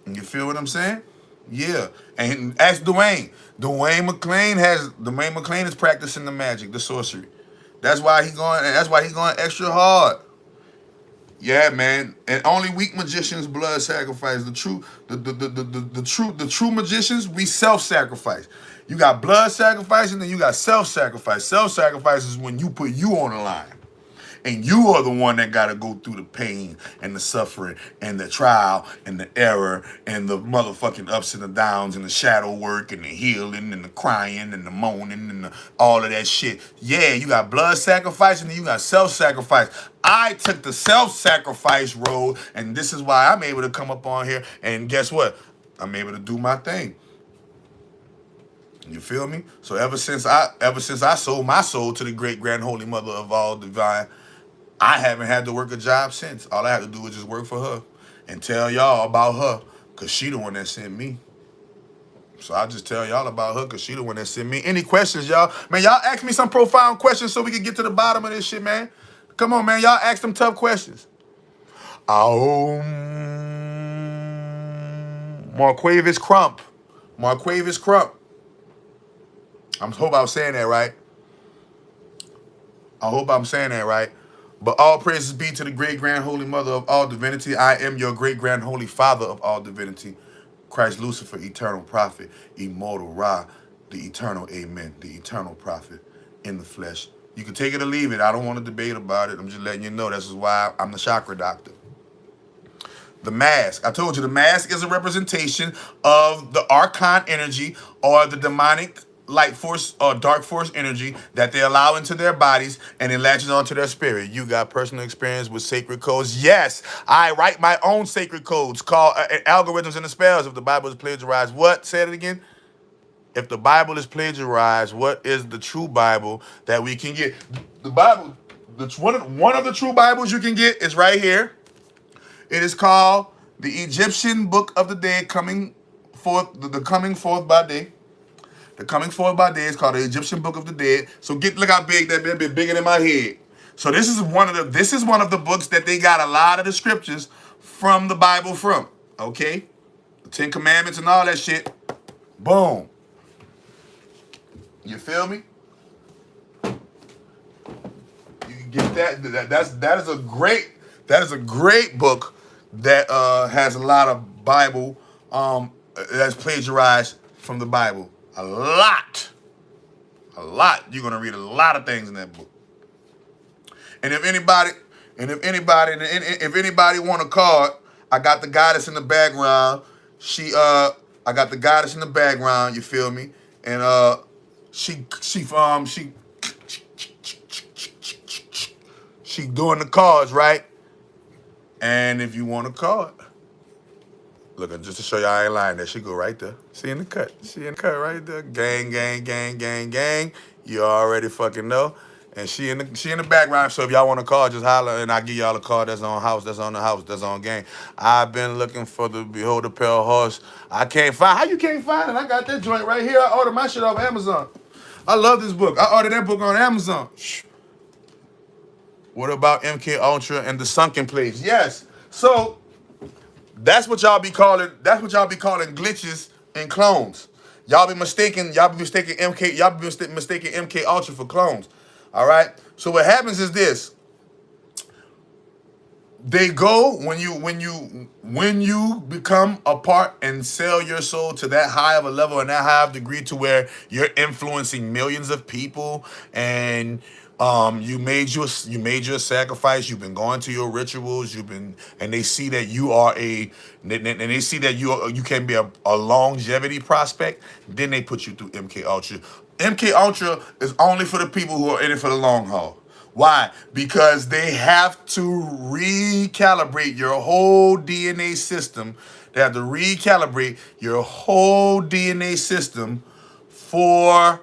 You feel what I'm saying? Yeah. And ask Dwayne. Dwayne McClain is practicing the magic, the sorcery. That's why he's going extra hard. Yeah, man. And only weak magicians blood sacrifice. The true magicians, we self-sacrifice. You got blood sacrifice and then you got self-sacrifice. Self-sacrifice is when you put you on the line. And you are the one that got to go through the pain and the suffering and the trial and the error and the motherfucking ups and the downs and the shadow work and the healing and the crying and the moaning and all of that shit. Yeah, you got blood sacrifice and then you got self-sacrifice. I took the self-sacrifice road, and this is why I'm able to come up on here, and guess what? I'm able to do my thing. You feel me? So ever since I sold my soul to the great grand holy mother of all divine, I haven't had to work a job since. All I had to do was just work for her and tell y'all about her, because she the one that sent me. So I'll just tell y'all about her because she the one that sent me. Any questions, y'all? Man, y'all ask me some profound questions so we can get to the bottom of this shit, man. Come on, man. Y'all ask them tough questions. Marquavis Crump. Marquavis Crump. I hope I'm saying that right. But all praises be to the great grand holy mother of all divinity. I am your great grand holy father of all divinity. Christ Lucifer, eternal prophet, immortal Ra, the eternal amen, the eternal prophet in the flesh. You can take it or leave it. I don't want to debate about it. I'm just letting you know this is why I'm the Chakra Doctor. The mask. I told you the mask is a representation of the archon energy or the demonic light force or dark force energy that they allow into their bodies, and it latches onto their spirit. You got personal experience with sacred codes? Yes, I write my own sacred codes called algorithms and the spells. If the Bible is plagiarized, what? Say it again. If the Bible is plagiarized, what is the true Bible that we can get? The one of the true Bibles you can get is right here. It is called the Egyptian Book of the Dead Coming Forth, the Coming Forth by Day. The Coming Forth by Day is called the Egyptian Book of the Dead. So look how big that bit bigger than my head. So this is one of the books that they got a lot of the scriptures from the Bible from. Okay? The Ten Commandments and all that shit. Boom. You feel me? You get that? That is a great book that has a lot of Bible that's plagiarized from the Bible. A lot. You're gonna read a lot of things in that book. And if anybody want a card, I got the goddess in the background. I got the goddess in the background. You feel me? And she doing the cards, right? And if you want a card, look, just to show you I ain't lying, there she go right there. She in the cut right there. Gang, gang, gang, gang, gang. You already fucking know. And she in the background. So if y'all want a card, just holler and I'll give y'all a card that's on house, that's on the house, that's on gang. I've been looking for the Behold the Pale Horse. I can't find. How you can't find it? I got that joint right here. I ordered my shit off Amazon. I love this book. I ordered that book on Amazon. What about MK Ultra and the Sunken Place? Yes. So that's what y'all be calling glitches and clones. Y'all be mistaking MK Ultra for clones. All right? So what happens is this. They go when you become a part and sell your soul to that high of a level and that high of degree to where you're influencing millions of people and you made your sacrifice, you've been going to your rituals, and they see that you are you can be a longevity prospect, then they put you through MK Ultra. MK Ultra is only for the people who are in it for the long haul. Why? Because they have to recalibrate your whole DNA system. They have to recalibrate your whole DNA system for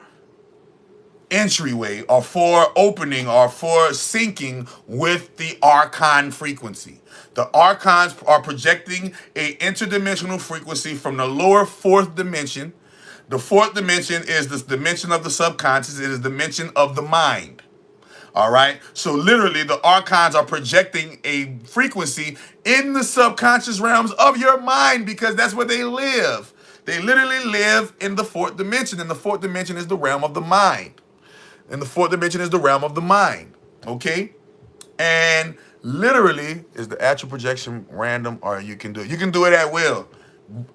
entryway or for opening or for syncing with the archon frequency. The archons are projecting a interdimensional frequency from the lower fourth dimension. The fourth dimension is the dimension of the subconscious. It is the dimension of the mind. All right. So literally the archons are projecting a frequency in the subconscious realms of your mind because that's where they live. They literally live in the fourth dimension, and the fourth dimension is the realm of the mind. Okay? And literally is the astral projection random, or you can do it at will.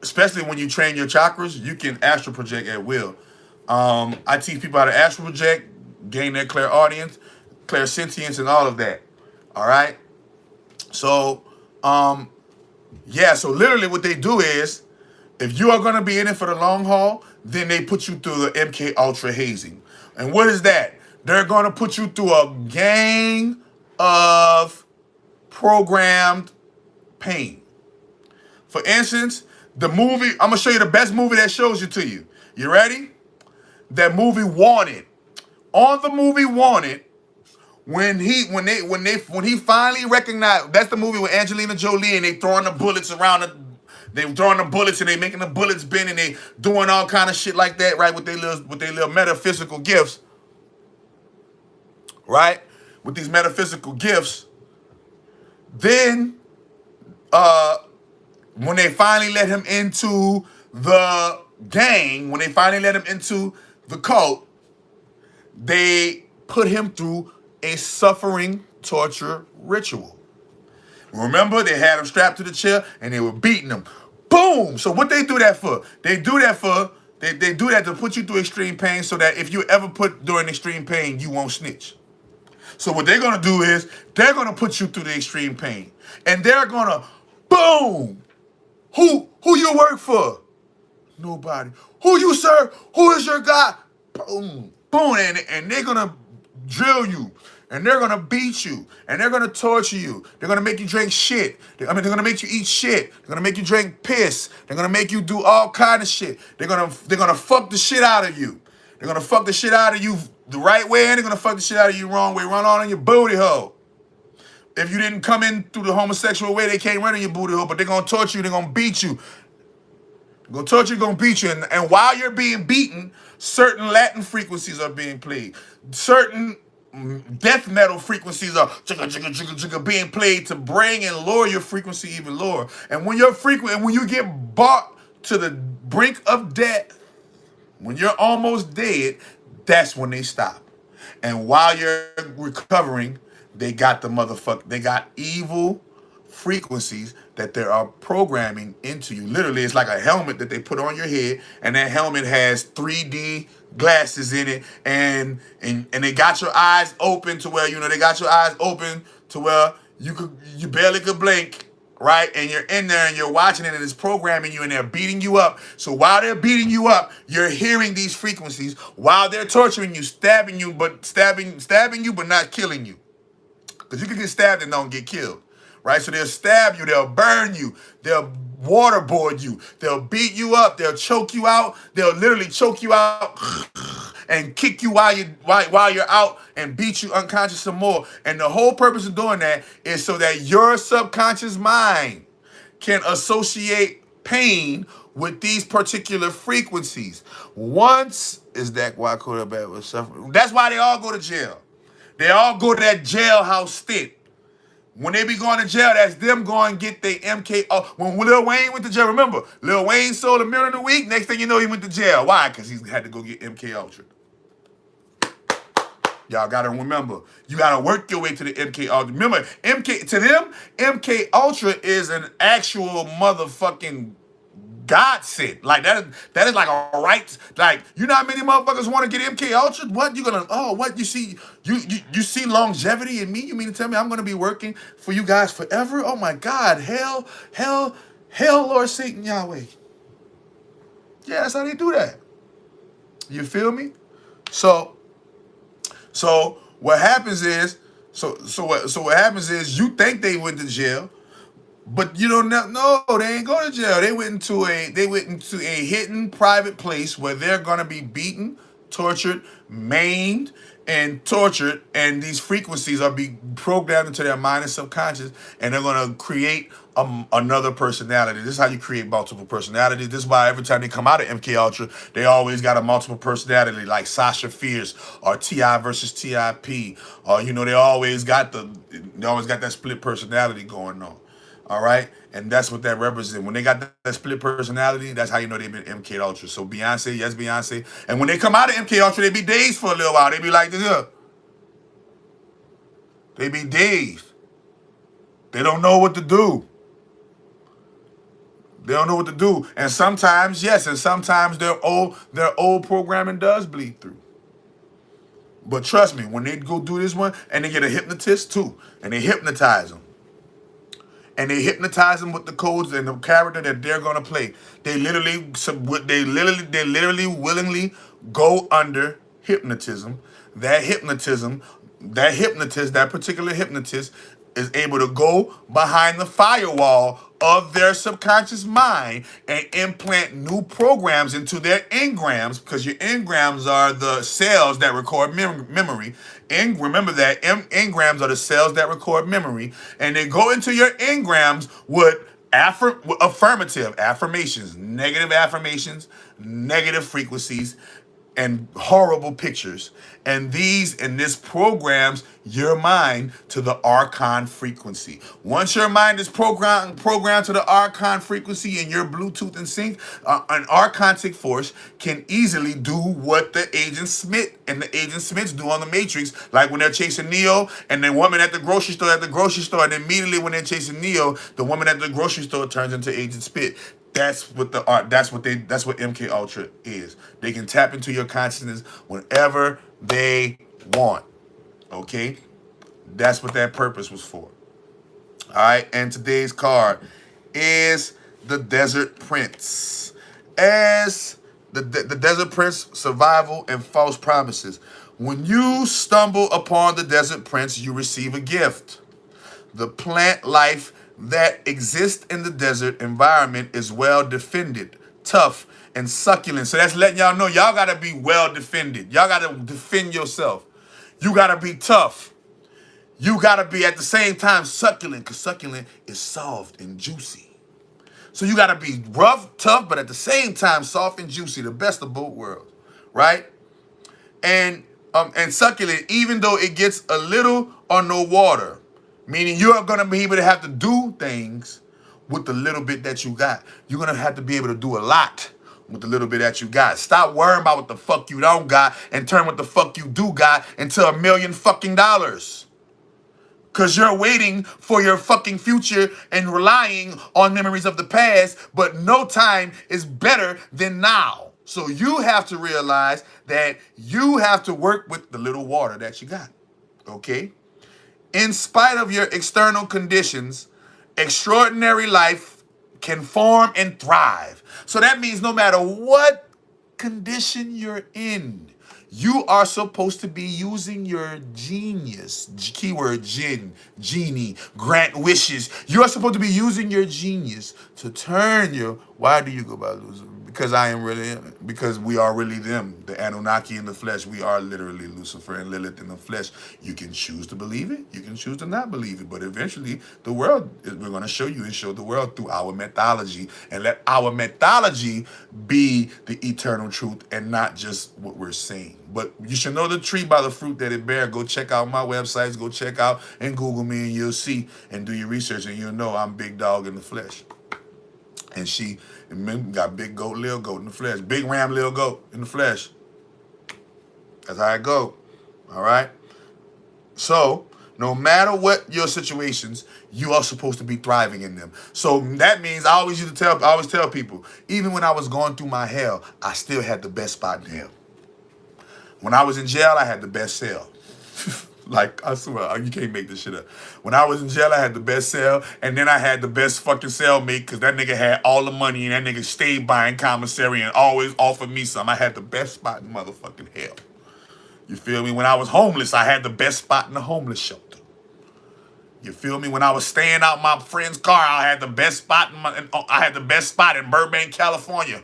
Especially when you train your chakras, you can astral project at will. I teach people how to astral project, gain their clairaudience, clairsentience, and all of that. All right? So, so literally what they do is, if you are going to be in it for the long haul, then they put you through the MK Ultra hazing. And what is that? They're going to put you through a gang of programmed pain. For instance, the movie, I'm going to show you the best movie that shows it to you. You ready? That movie Wanted. On the movie Wanted, when he finally recognized, that's the movie with Angelina Jolie and they throwing the bullets around they throwing the bullets and they making the bullets bend and they doing all kind of shit like that, right? With their little metaphysical gifts. Right? With these metaphysical gifts. Then when they finally let him into the gang, when they finally let him into the cult, they put him through a suffering torture ritual. Remember, they had him strapped to the chair and they were beating him. Boom! So what they do that for? They do that to put you through extreme pain so that if you ever put during extreme pain, you won't snitch. So what they're going to do is they're going to put you through the extreme pain. And they're going to, boom! Who you work for? Nobody. Who you serve? Who is your God? Boom! Boom! And they're going to drill you. And they're going to beat you. And they're going to torture you. They're going to make you drink shit. They're going to make you eat shit. They're going to make you drink piss. They're going to make you do all kind of shit. They're going to fuck the shit out of you. They're going to fuck the shit out of you the right way and they're gonna fuck the shit out of you wrong way. Run on your booty hole. If you didn't come in through the homosexual way, they can't run in your booty hole, but they're gonna torture you, they're gonna beat you. They're gonna torture you, gonna beat you. And while you're being beaten, certain Latin frequencies are being played. Certain death metal frequencies are chugga, chugga, chugga, chugga, being played to bring and lower your frequency even lower. And when when you get brought to the brink of death, when you're almost dead, that's when they stop. And while you're recovering, they got they got evil frequencies that they are programming into you. Literally, it's like a helmet that they put on your head, and that helmet has 3D glasses in it, and they got your eyes open to where, they got your eyes open to where you barely could blink. Right? And you're in there and you're watching it and it's programming you and they're beating you up. So while they're beating you up, you're hearing these frequencies while they're torturing you, stabbing you, but not killing you. Because you can get stabbed and don't get killed. Right? So they'll stab you, they'll burn you, they'll waterboard you, they'll beat you up, they'll choke you out, they'll literally choke you out and kick you while you're out and beat you unconscious some more. And the whole purpose of doing that is so that your subconscious mind can associate pain with these particular frequencies. Once is that why quarterback was suffering. That's why they all go to jail. They all go to that jailhouse stint. When they be going to jail, that's them going to get their MK. When Lil Wayne went to jail, remember, Lil Wayne sold $1 million a week. Next thing you know, he went to jail. Why? Because he had to go get MK Ultra. Y'all got to remember, you got to work your way to the MK Ultra. Remember, to them, MK Ultra is an actual motherfucking godsend. Like that is like a right. Like, you know how many motherfuckers want to get MK Ultra? What you gonna? Oh, what you see? You see longevity in me? You mean to tell me I'm gonna be working for you guys forever? Oh my God! Hell, Lord Satan, Yahweh. Yeah, that's how they do that. You feel me? So what happens is, what happens is you think they went to jail. But you don't know, no, they ain't going to jail. They went into a hidden private place where they're gonna be beaten, tortured, maimed, and tortured, and these frequencies are being programmed into their mind and subconscious, and they're gonna create another personality. This is how you create multiple personalities. This is why every time they come out of MK Ultra, they always got a multiple personality, like Sasha Fierce or T.I. versus T.I.P. Or they always got that split personality going on. All right, and that's what that represents. When they got that split personality, that's how you know they've been MK Ultra. So Beyonce, yes, Beyonce. And when they come out of MK Ultra, they be dazed for a little while. They be like this here. They be dazed. They don't know what to do. They don't know what to do. And sometimes, yes, and sometimes their old programming does bleed through. But trust me, when they go do this one, and they get a hypnotist too, and they hypnotize them. And they hypnotize them with the codes and the character that they're gonna play. They literally willingly go under hypnotism. That particular hypnotist is able to go behind the firewall of their subconscious mind and implant new programs into their engrams, because your engrams are the cells that record memory. And remember that engrams are the cells that record memory, and they go into your engrams with affirmations, negative frequencies, and horrible pictures. And this programs your mind to the archon frequency. Once your mind is programmed to the archon frequency and your Bluetooth in sync, an archontic force can easily do what the Agent Smith and the Agent Smiths do on the Matrix, like when they're chasing Neo, and the woman at the grocery store, and immediately when they're chasing Neo, the woman at the grocery store turns into Agent Smith. That's what MK Ultra is. They can tap into your consciousness whenever they want. Okay? That's what that purpose was for. All right, and today's card is the Desert Prince. As the Desert Prince, survival and false promises. When you stumble upon the Desert Prince, you receive a gift. The plant life that exists in the desert environment is well defended, tough, and succulent. So that's letting y'all know y'all got to be well defended. Y'all got to defend yourself. You got to be tough. You got to be at the same time succulent, because succulent is soft and juicy. So you got to be rough, tough, but at the same time soft and juicy, the best of both worlds, right? And succulent, even though it gets a little or no water, meaning you're going to be able to have to do things with the little bit that you got. You're going to have to be able to do a lot with the little bit that you got. Stop worrying about what the fuck you don't got and turn what the fuck you do got into $1 million fucking dollars. Because you're waiting for your fucking future and relying on memories of the past, but no time is better than now. So you have to realize that you have to work with the little water that you got, okay? In spite of your external conditions, extraordinary life can form and thrive. So that means no matter what condition you're in, you are supposed to be using your genius, keyword genie, grant wishes. You are supposed to be using your genius to turn your, why do you go by Lucifer? Because we are really them, the Anunnaki in the flesh. We are literally Lucifer and Lilith in the flesh. You can choose to believe it. You can choose to not believe it. But eventually, the world, we're going to show you and show the world through our mythology. And let our mythology be the eternal truth and not just what we're saying. But you should know the tree by the fruit that it bears. Go check out my websites. Go check out and Google me and you'll see and do your research and you'll know I'm big dog in the flesh. And she got big goat, little goat in the flesh. Big ram, little goat in the flesh. That's how it go. All right? So, no matter what your situations, you are supposed to be thriving in them. So that means I always tell people, even when I was going through my hell, I still had the best spot in hell. When I was in jail, I had the best cell. Like, I swear, you can't make this shit up. When I was in jail, I had the best cell, and then I had the best fucking cellmate, because that nigga had all the money, and that nigga stayed buying commissary and always offered me some. I had the best spot in motherfucking hell. You feel me? When I was homeless, I had the best spot in the homeless shelter. You feel me? When I was staying out my friend's car, I had the best spot in Burbank, California.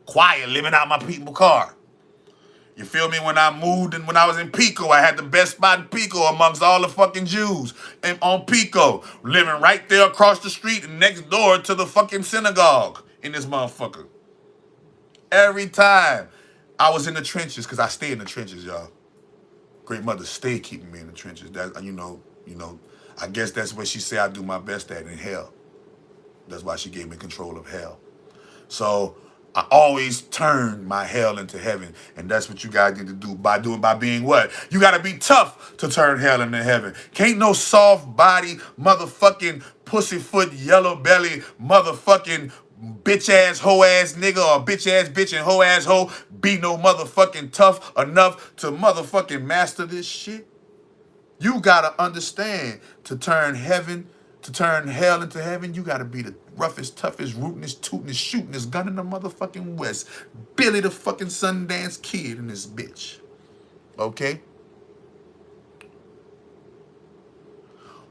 Quiet, living out my people's car. You feel me? When I moved and when I was in Pico, I had the best spot in Pico amongst all the fucking Jews. And on Pico, living right there across the street and next door to the fucking synagogue in this motherfucker. Every time I was in the trenches, because I stay in the trenches, y'all. Great mother stayed keeping me in the trenches. That you know, I guess that's what she said I do my best at in hell. That's why she gave me control of hell. So I always turn my hell into heaven. And that's what you guys need to do by being what? You got to be tough to turn hell into heaven. Can't no soft body, motherfucking pussyfoot, yellow belly, motherfucking bitch ass, hoe ass nigga or bitch ass bitch and hoe ass hoe be no motherfucking tough enough to motherfucking master this shit. You got to understand to turn hell into heaven, you got to be the roughest, toughest, rootinest, tootinest, shootinest gun in the motherfucking West. Billy the fucking Sundance Kid in this bitch. Okay?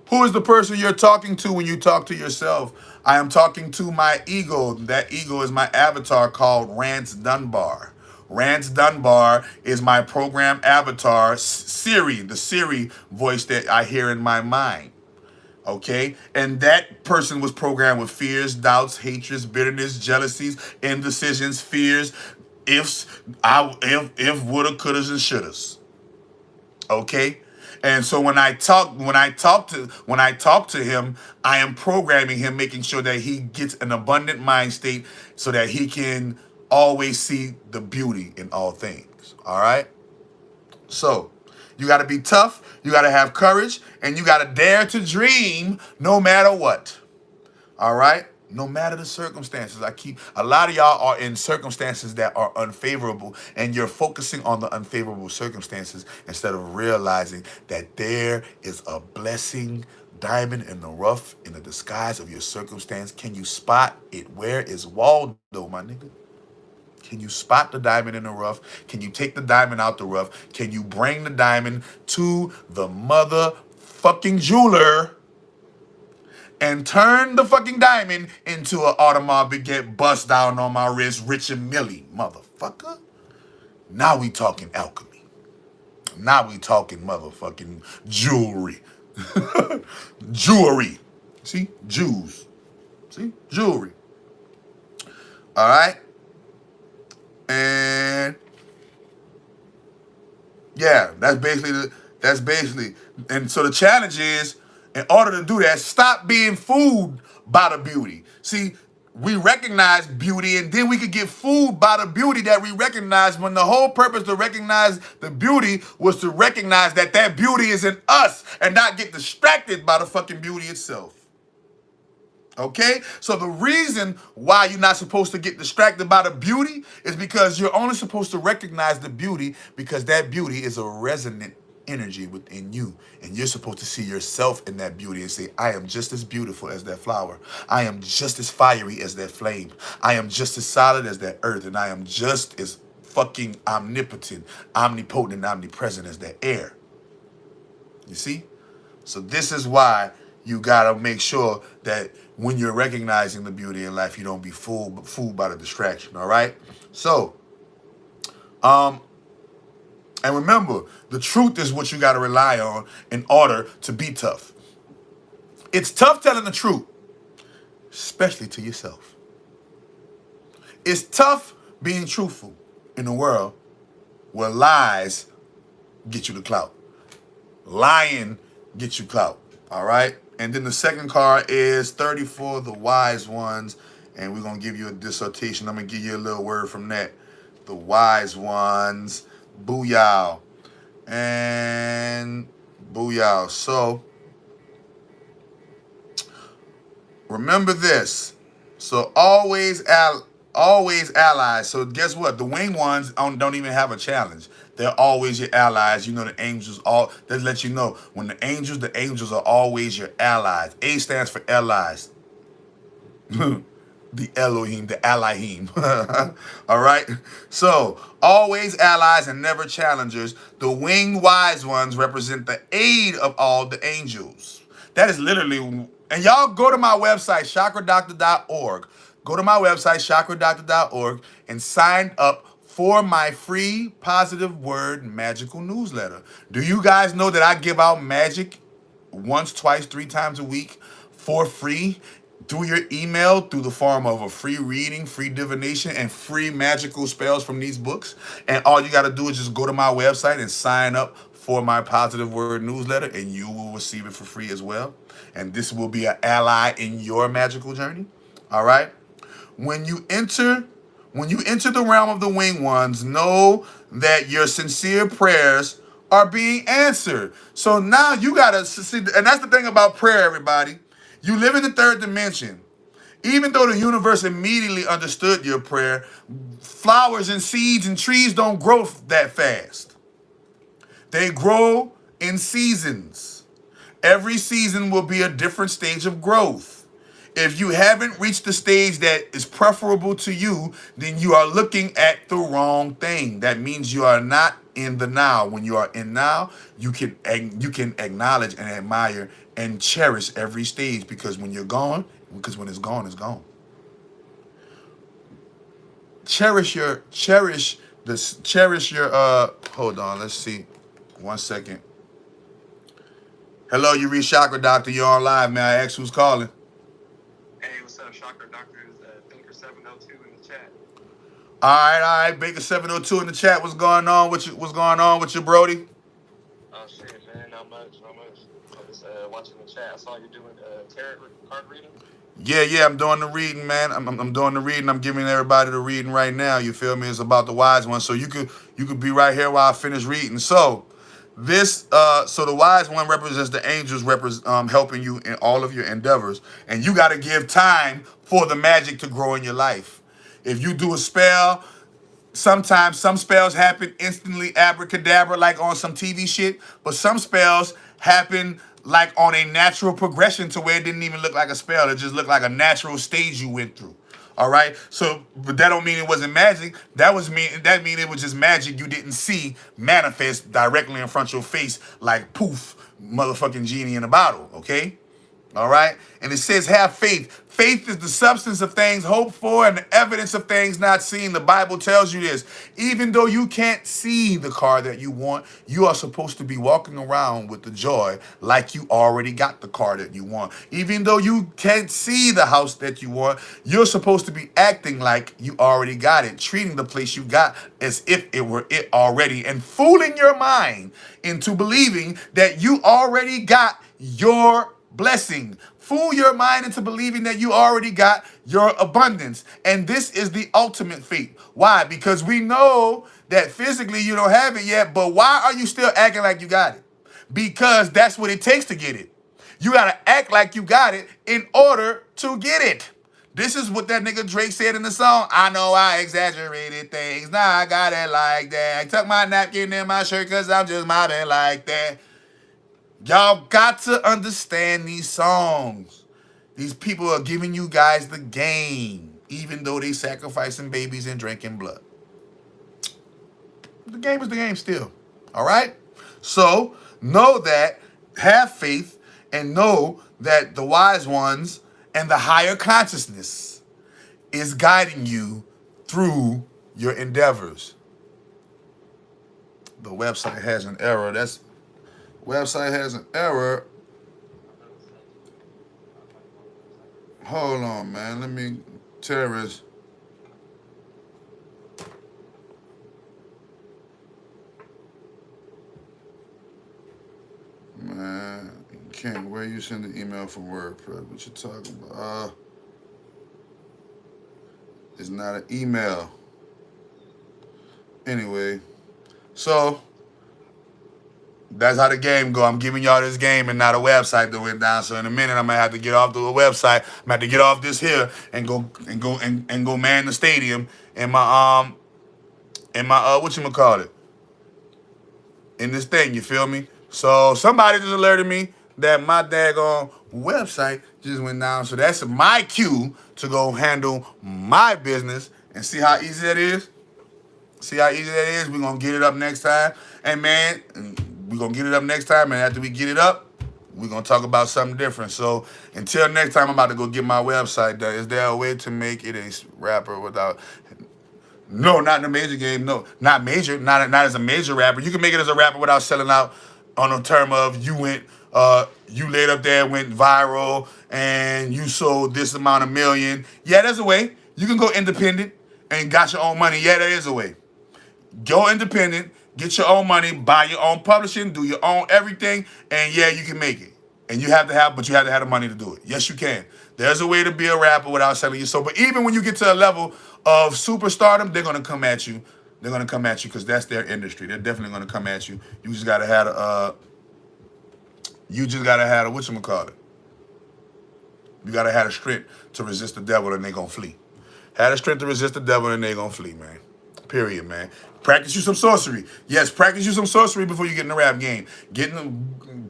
Who is the person you're talking to when you talk to yourself? I am talking to my ego. That ego is my avatar called Rance Dunbar. Rance Dunbar is my program avatar, Siri, the Siri voice that I hear in my mind. Okay? And that person was programmed with fears, doubts, hatreds, bitterness, jealousies, indecisions, fears, ifs, if, woulda, couldas, and shouldas. Okay? And so when I talk to him, I am programming him, making sure that he gets an abundant mind state so that he can always see the beauty in all things. All right? So, you got to be tough, you got to have courage, and you got to dare to dream no matter what. All right? No matter the circumstances. A lot of y'all are in circumstances that are unfavorable, and you're focusing on the unfavorable circumstances instead of realizing that there is a blessing, diamond in the rough, in the disguise of your circumstance. Can you spot it? Where is Waldo, my nigga? Can you spot the diamond in the rough? Can you take the diamond out the rough? Can you bring the diamond to the motherfucking jeweler and turn the fucking diamond into an Audemars get bust down on my wrist, rich and millie, motherfucker. Now we talking alchemy. Now we talking motherfucking jewelry. Jewelry. See? Jewels. See? Jewelry. All right? And yeah, that's basically, and so the challenge is, in order to do that, stop being fooled by the beauty. See, we recognize beauty, and then we could get fooled by the beauty that we recognize, when the whole purpose to recognize the beauty was to recognize that that beauty is in us and not get distracted by the fucking beauty itself. Okay? So the reason why you're not supposed to get distracted by the beauty is because you're only supposed to recognize the beauty because that beauty is a resonant energy within you. And you're supposed to see yourself in that beauty and say, I am just as beautiful as that flower. I am just as fiery as that flame. I am just as solid as that earth. And I am just as fucking omnipotent, omnipotent, and omnipresent as that air. You see? So this is why you gotta make sure that when you're recognizing the beauty in life, you don't be fooled by the distraction. All right. So, and remember, the truth is what you gotta rely on in order to be tough. It's tough telling the truth, especially to yourself. It's tough being truthful in a world where lies get you the clout. Lying gets you clout. All right. And then the second card is 34, the wise ones. And we're going to give you a dissertation. I'm going to give you a little word from that. The wise ones. Booyah. And booyah. So, remember this. So, always allies. So, guess what? The winged ones don't even have a challenge. They're always your allies. You know, the angels, that let you know, when the angels are always your allies. A stands for allies. The Elohim, the Elohim. All right? So, always allies and never challengers. The winged wise ones represent the aid of all the angels. That is literally, and y'all go to my website, chakradoctor.org. Go to my website, chakradoctor.org, and sign up for my free positive word magical newsletter. Do you guys know that I give out magic once, twice, 3 times a week for free through your email, through the form of a free reading, free divination, and free magical spells from these books? And all you got to do is just go to my website and sign up for my positive word newsletter, and you will receive it for free as well. And this will be an ally in your magical journey. All right? When you enter the realm of the winged ones, know that your sincere prayers are being answered. So now you gotta see, and that's the thing about prayer, everybody. You live in the 3rd dimension. Even though the universe immediately understood your prayer, flowers and seeds and trees don't grow that fast. They grow in seasons. Every season will be a different stage of growth. If you haven't reached the stage that is preferable to you, then you are looking at the wrong thing. That means you are not in the now. When you are in now, you can acknowledge and admire and cherish every stage, because when it's gone, it's gone. Cherish your hold on, let's see. 1 second. Hello, you reached Chakra Doctor. You're on live, man. I ask who's calling. Hey, what's up, Chakra Doctor? Is Thinker 702 in the chat? All right. Baker 702 in the chat. What's going on with you? What's going on with you, Brody? Oh shit, man, not much. I'm just watching the chat. I saw you doing tarot card reading. Yeah, I'm doing the reading, man. I'm doing the reading. I'm giving everybody the reading right now. You feel me? It's about the wise one. So you could be right here while I finish reading. So so the wise one represents the angels, helping you in all of your endeavors. And you got to give time for the magic to grow in your life. If you do a spell, sometimes some spells happen instantly, abracadabra, like on some TV shit. But some spells happen like on a natural progression to where it didn't even look like a spell. It just looked like a natural stage you went through. All right. So, but that don't mean it wasn't magic. That mean it was just magic you didn't see manifest directly in front of your face like poof, motherfucking genie in a bottle. Okay. All right? And it says, have faith. Faith is the substance of things hoped for and the evidence of things not seen. The Bible tells you this. Even though you can't see the car that you want, you are supposed to be walking around with the joy like you already got the car that you want. Even though you can't see the house that you want, you're supposed to be acting like you already got it, treating the place you got as if it were it already, and fooling your mind into believing that you already got your blessing. Fool your mind into believing that you already got your abundance. And this is the ultimate faith. Why? Because we know that physically you don't have it yet, but why are you still acting like you got it? Because that's what it takes to get it. You got to act like you got it in order to get it. This is what that nigga Drake said in the song. I know I exaggerated things. Now I got it like that. I tuck my napkin in my shirt because I'm just mobbing like that. Y'all got to understand these songs. These people are giving you guys the game, even though they sacrificing babies and drinking blood. The game is the game still. All right? So know that, have faith, and know that the wise ones and the higher consciousness is guiding you through your endeavors. The website has an error. Website has an error. Hold on, man. Let me, terrorist. Man, you can't. Where you send the email from WordPress? What you talking about? It's not an email. Anyway, so that's how the game go. I'm giving y'all this game and not a website that went down. So in a minute, I'm gonna have to get off the website. I'm gonna have to get off this here and go man the stadium in my whatchamacallit, in this thing, you feel me? So somebody just alerted me that my daggone website just went down. So that's my cue to go handle my business and see how easy that is. See how easy that is? We're going to get it up next time. And man, we're going to get it up next time. And after we get it up, we're going to talk about something different. So until next time, I'm about to go get my website done. Is there a way to make it a rapper without... No, not in a major game. No, not major. Not as a major rapper. You can make it as a rapper without selling out on a term of you laid up there, went viral, and you sold this amount of million. Yeah, there's a way. You can go independent and got your own money. Yeah, there is a way. Go independent, get your own money, buy your own publishing, do your own everything, and yeah, you can make it. And you have to have the money to do it. Yes, you can. There's a way to be a rapper without selling your soul. But even when you get to a level of superstardom, they're gonna come at you. They're gonna come at you because that's their industry. They're definitely gonna come at you. You just gotta have whatchamacallit. You gotta have the strength to resist the devil and they're gonna flee. Have the strength to resist the devil and they're gonna flee, man. Period, man. Practice you some sorcery. Yes, practice you some sorcery before you get in the rap game.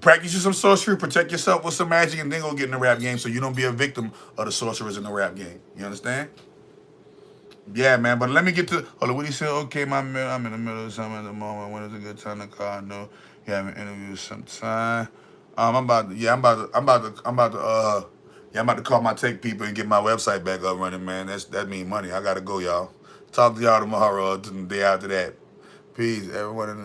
Practice you some sorcery, protect yourself with some magic, and then go get in the rap game so you don't be a victim of the sorcerers in the rap game. You understand? Yeah, man. But let me get to. Hold on. What he said? Okay, I'm in the middle of something at the moment. When is a good time to call? I know you have an interview sometime. I'm about to call my tech people and get my website back up running, man. That means money. I gotta go, y'all. Talk to y'all tomorrow or the day after that. Peace, everyone in the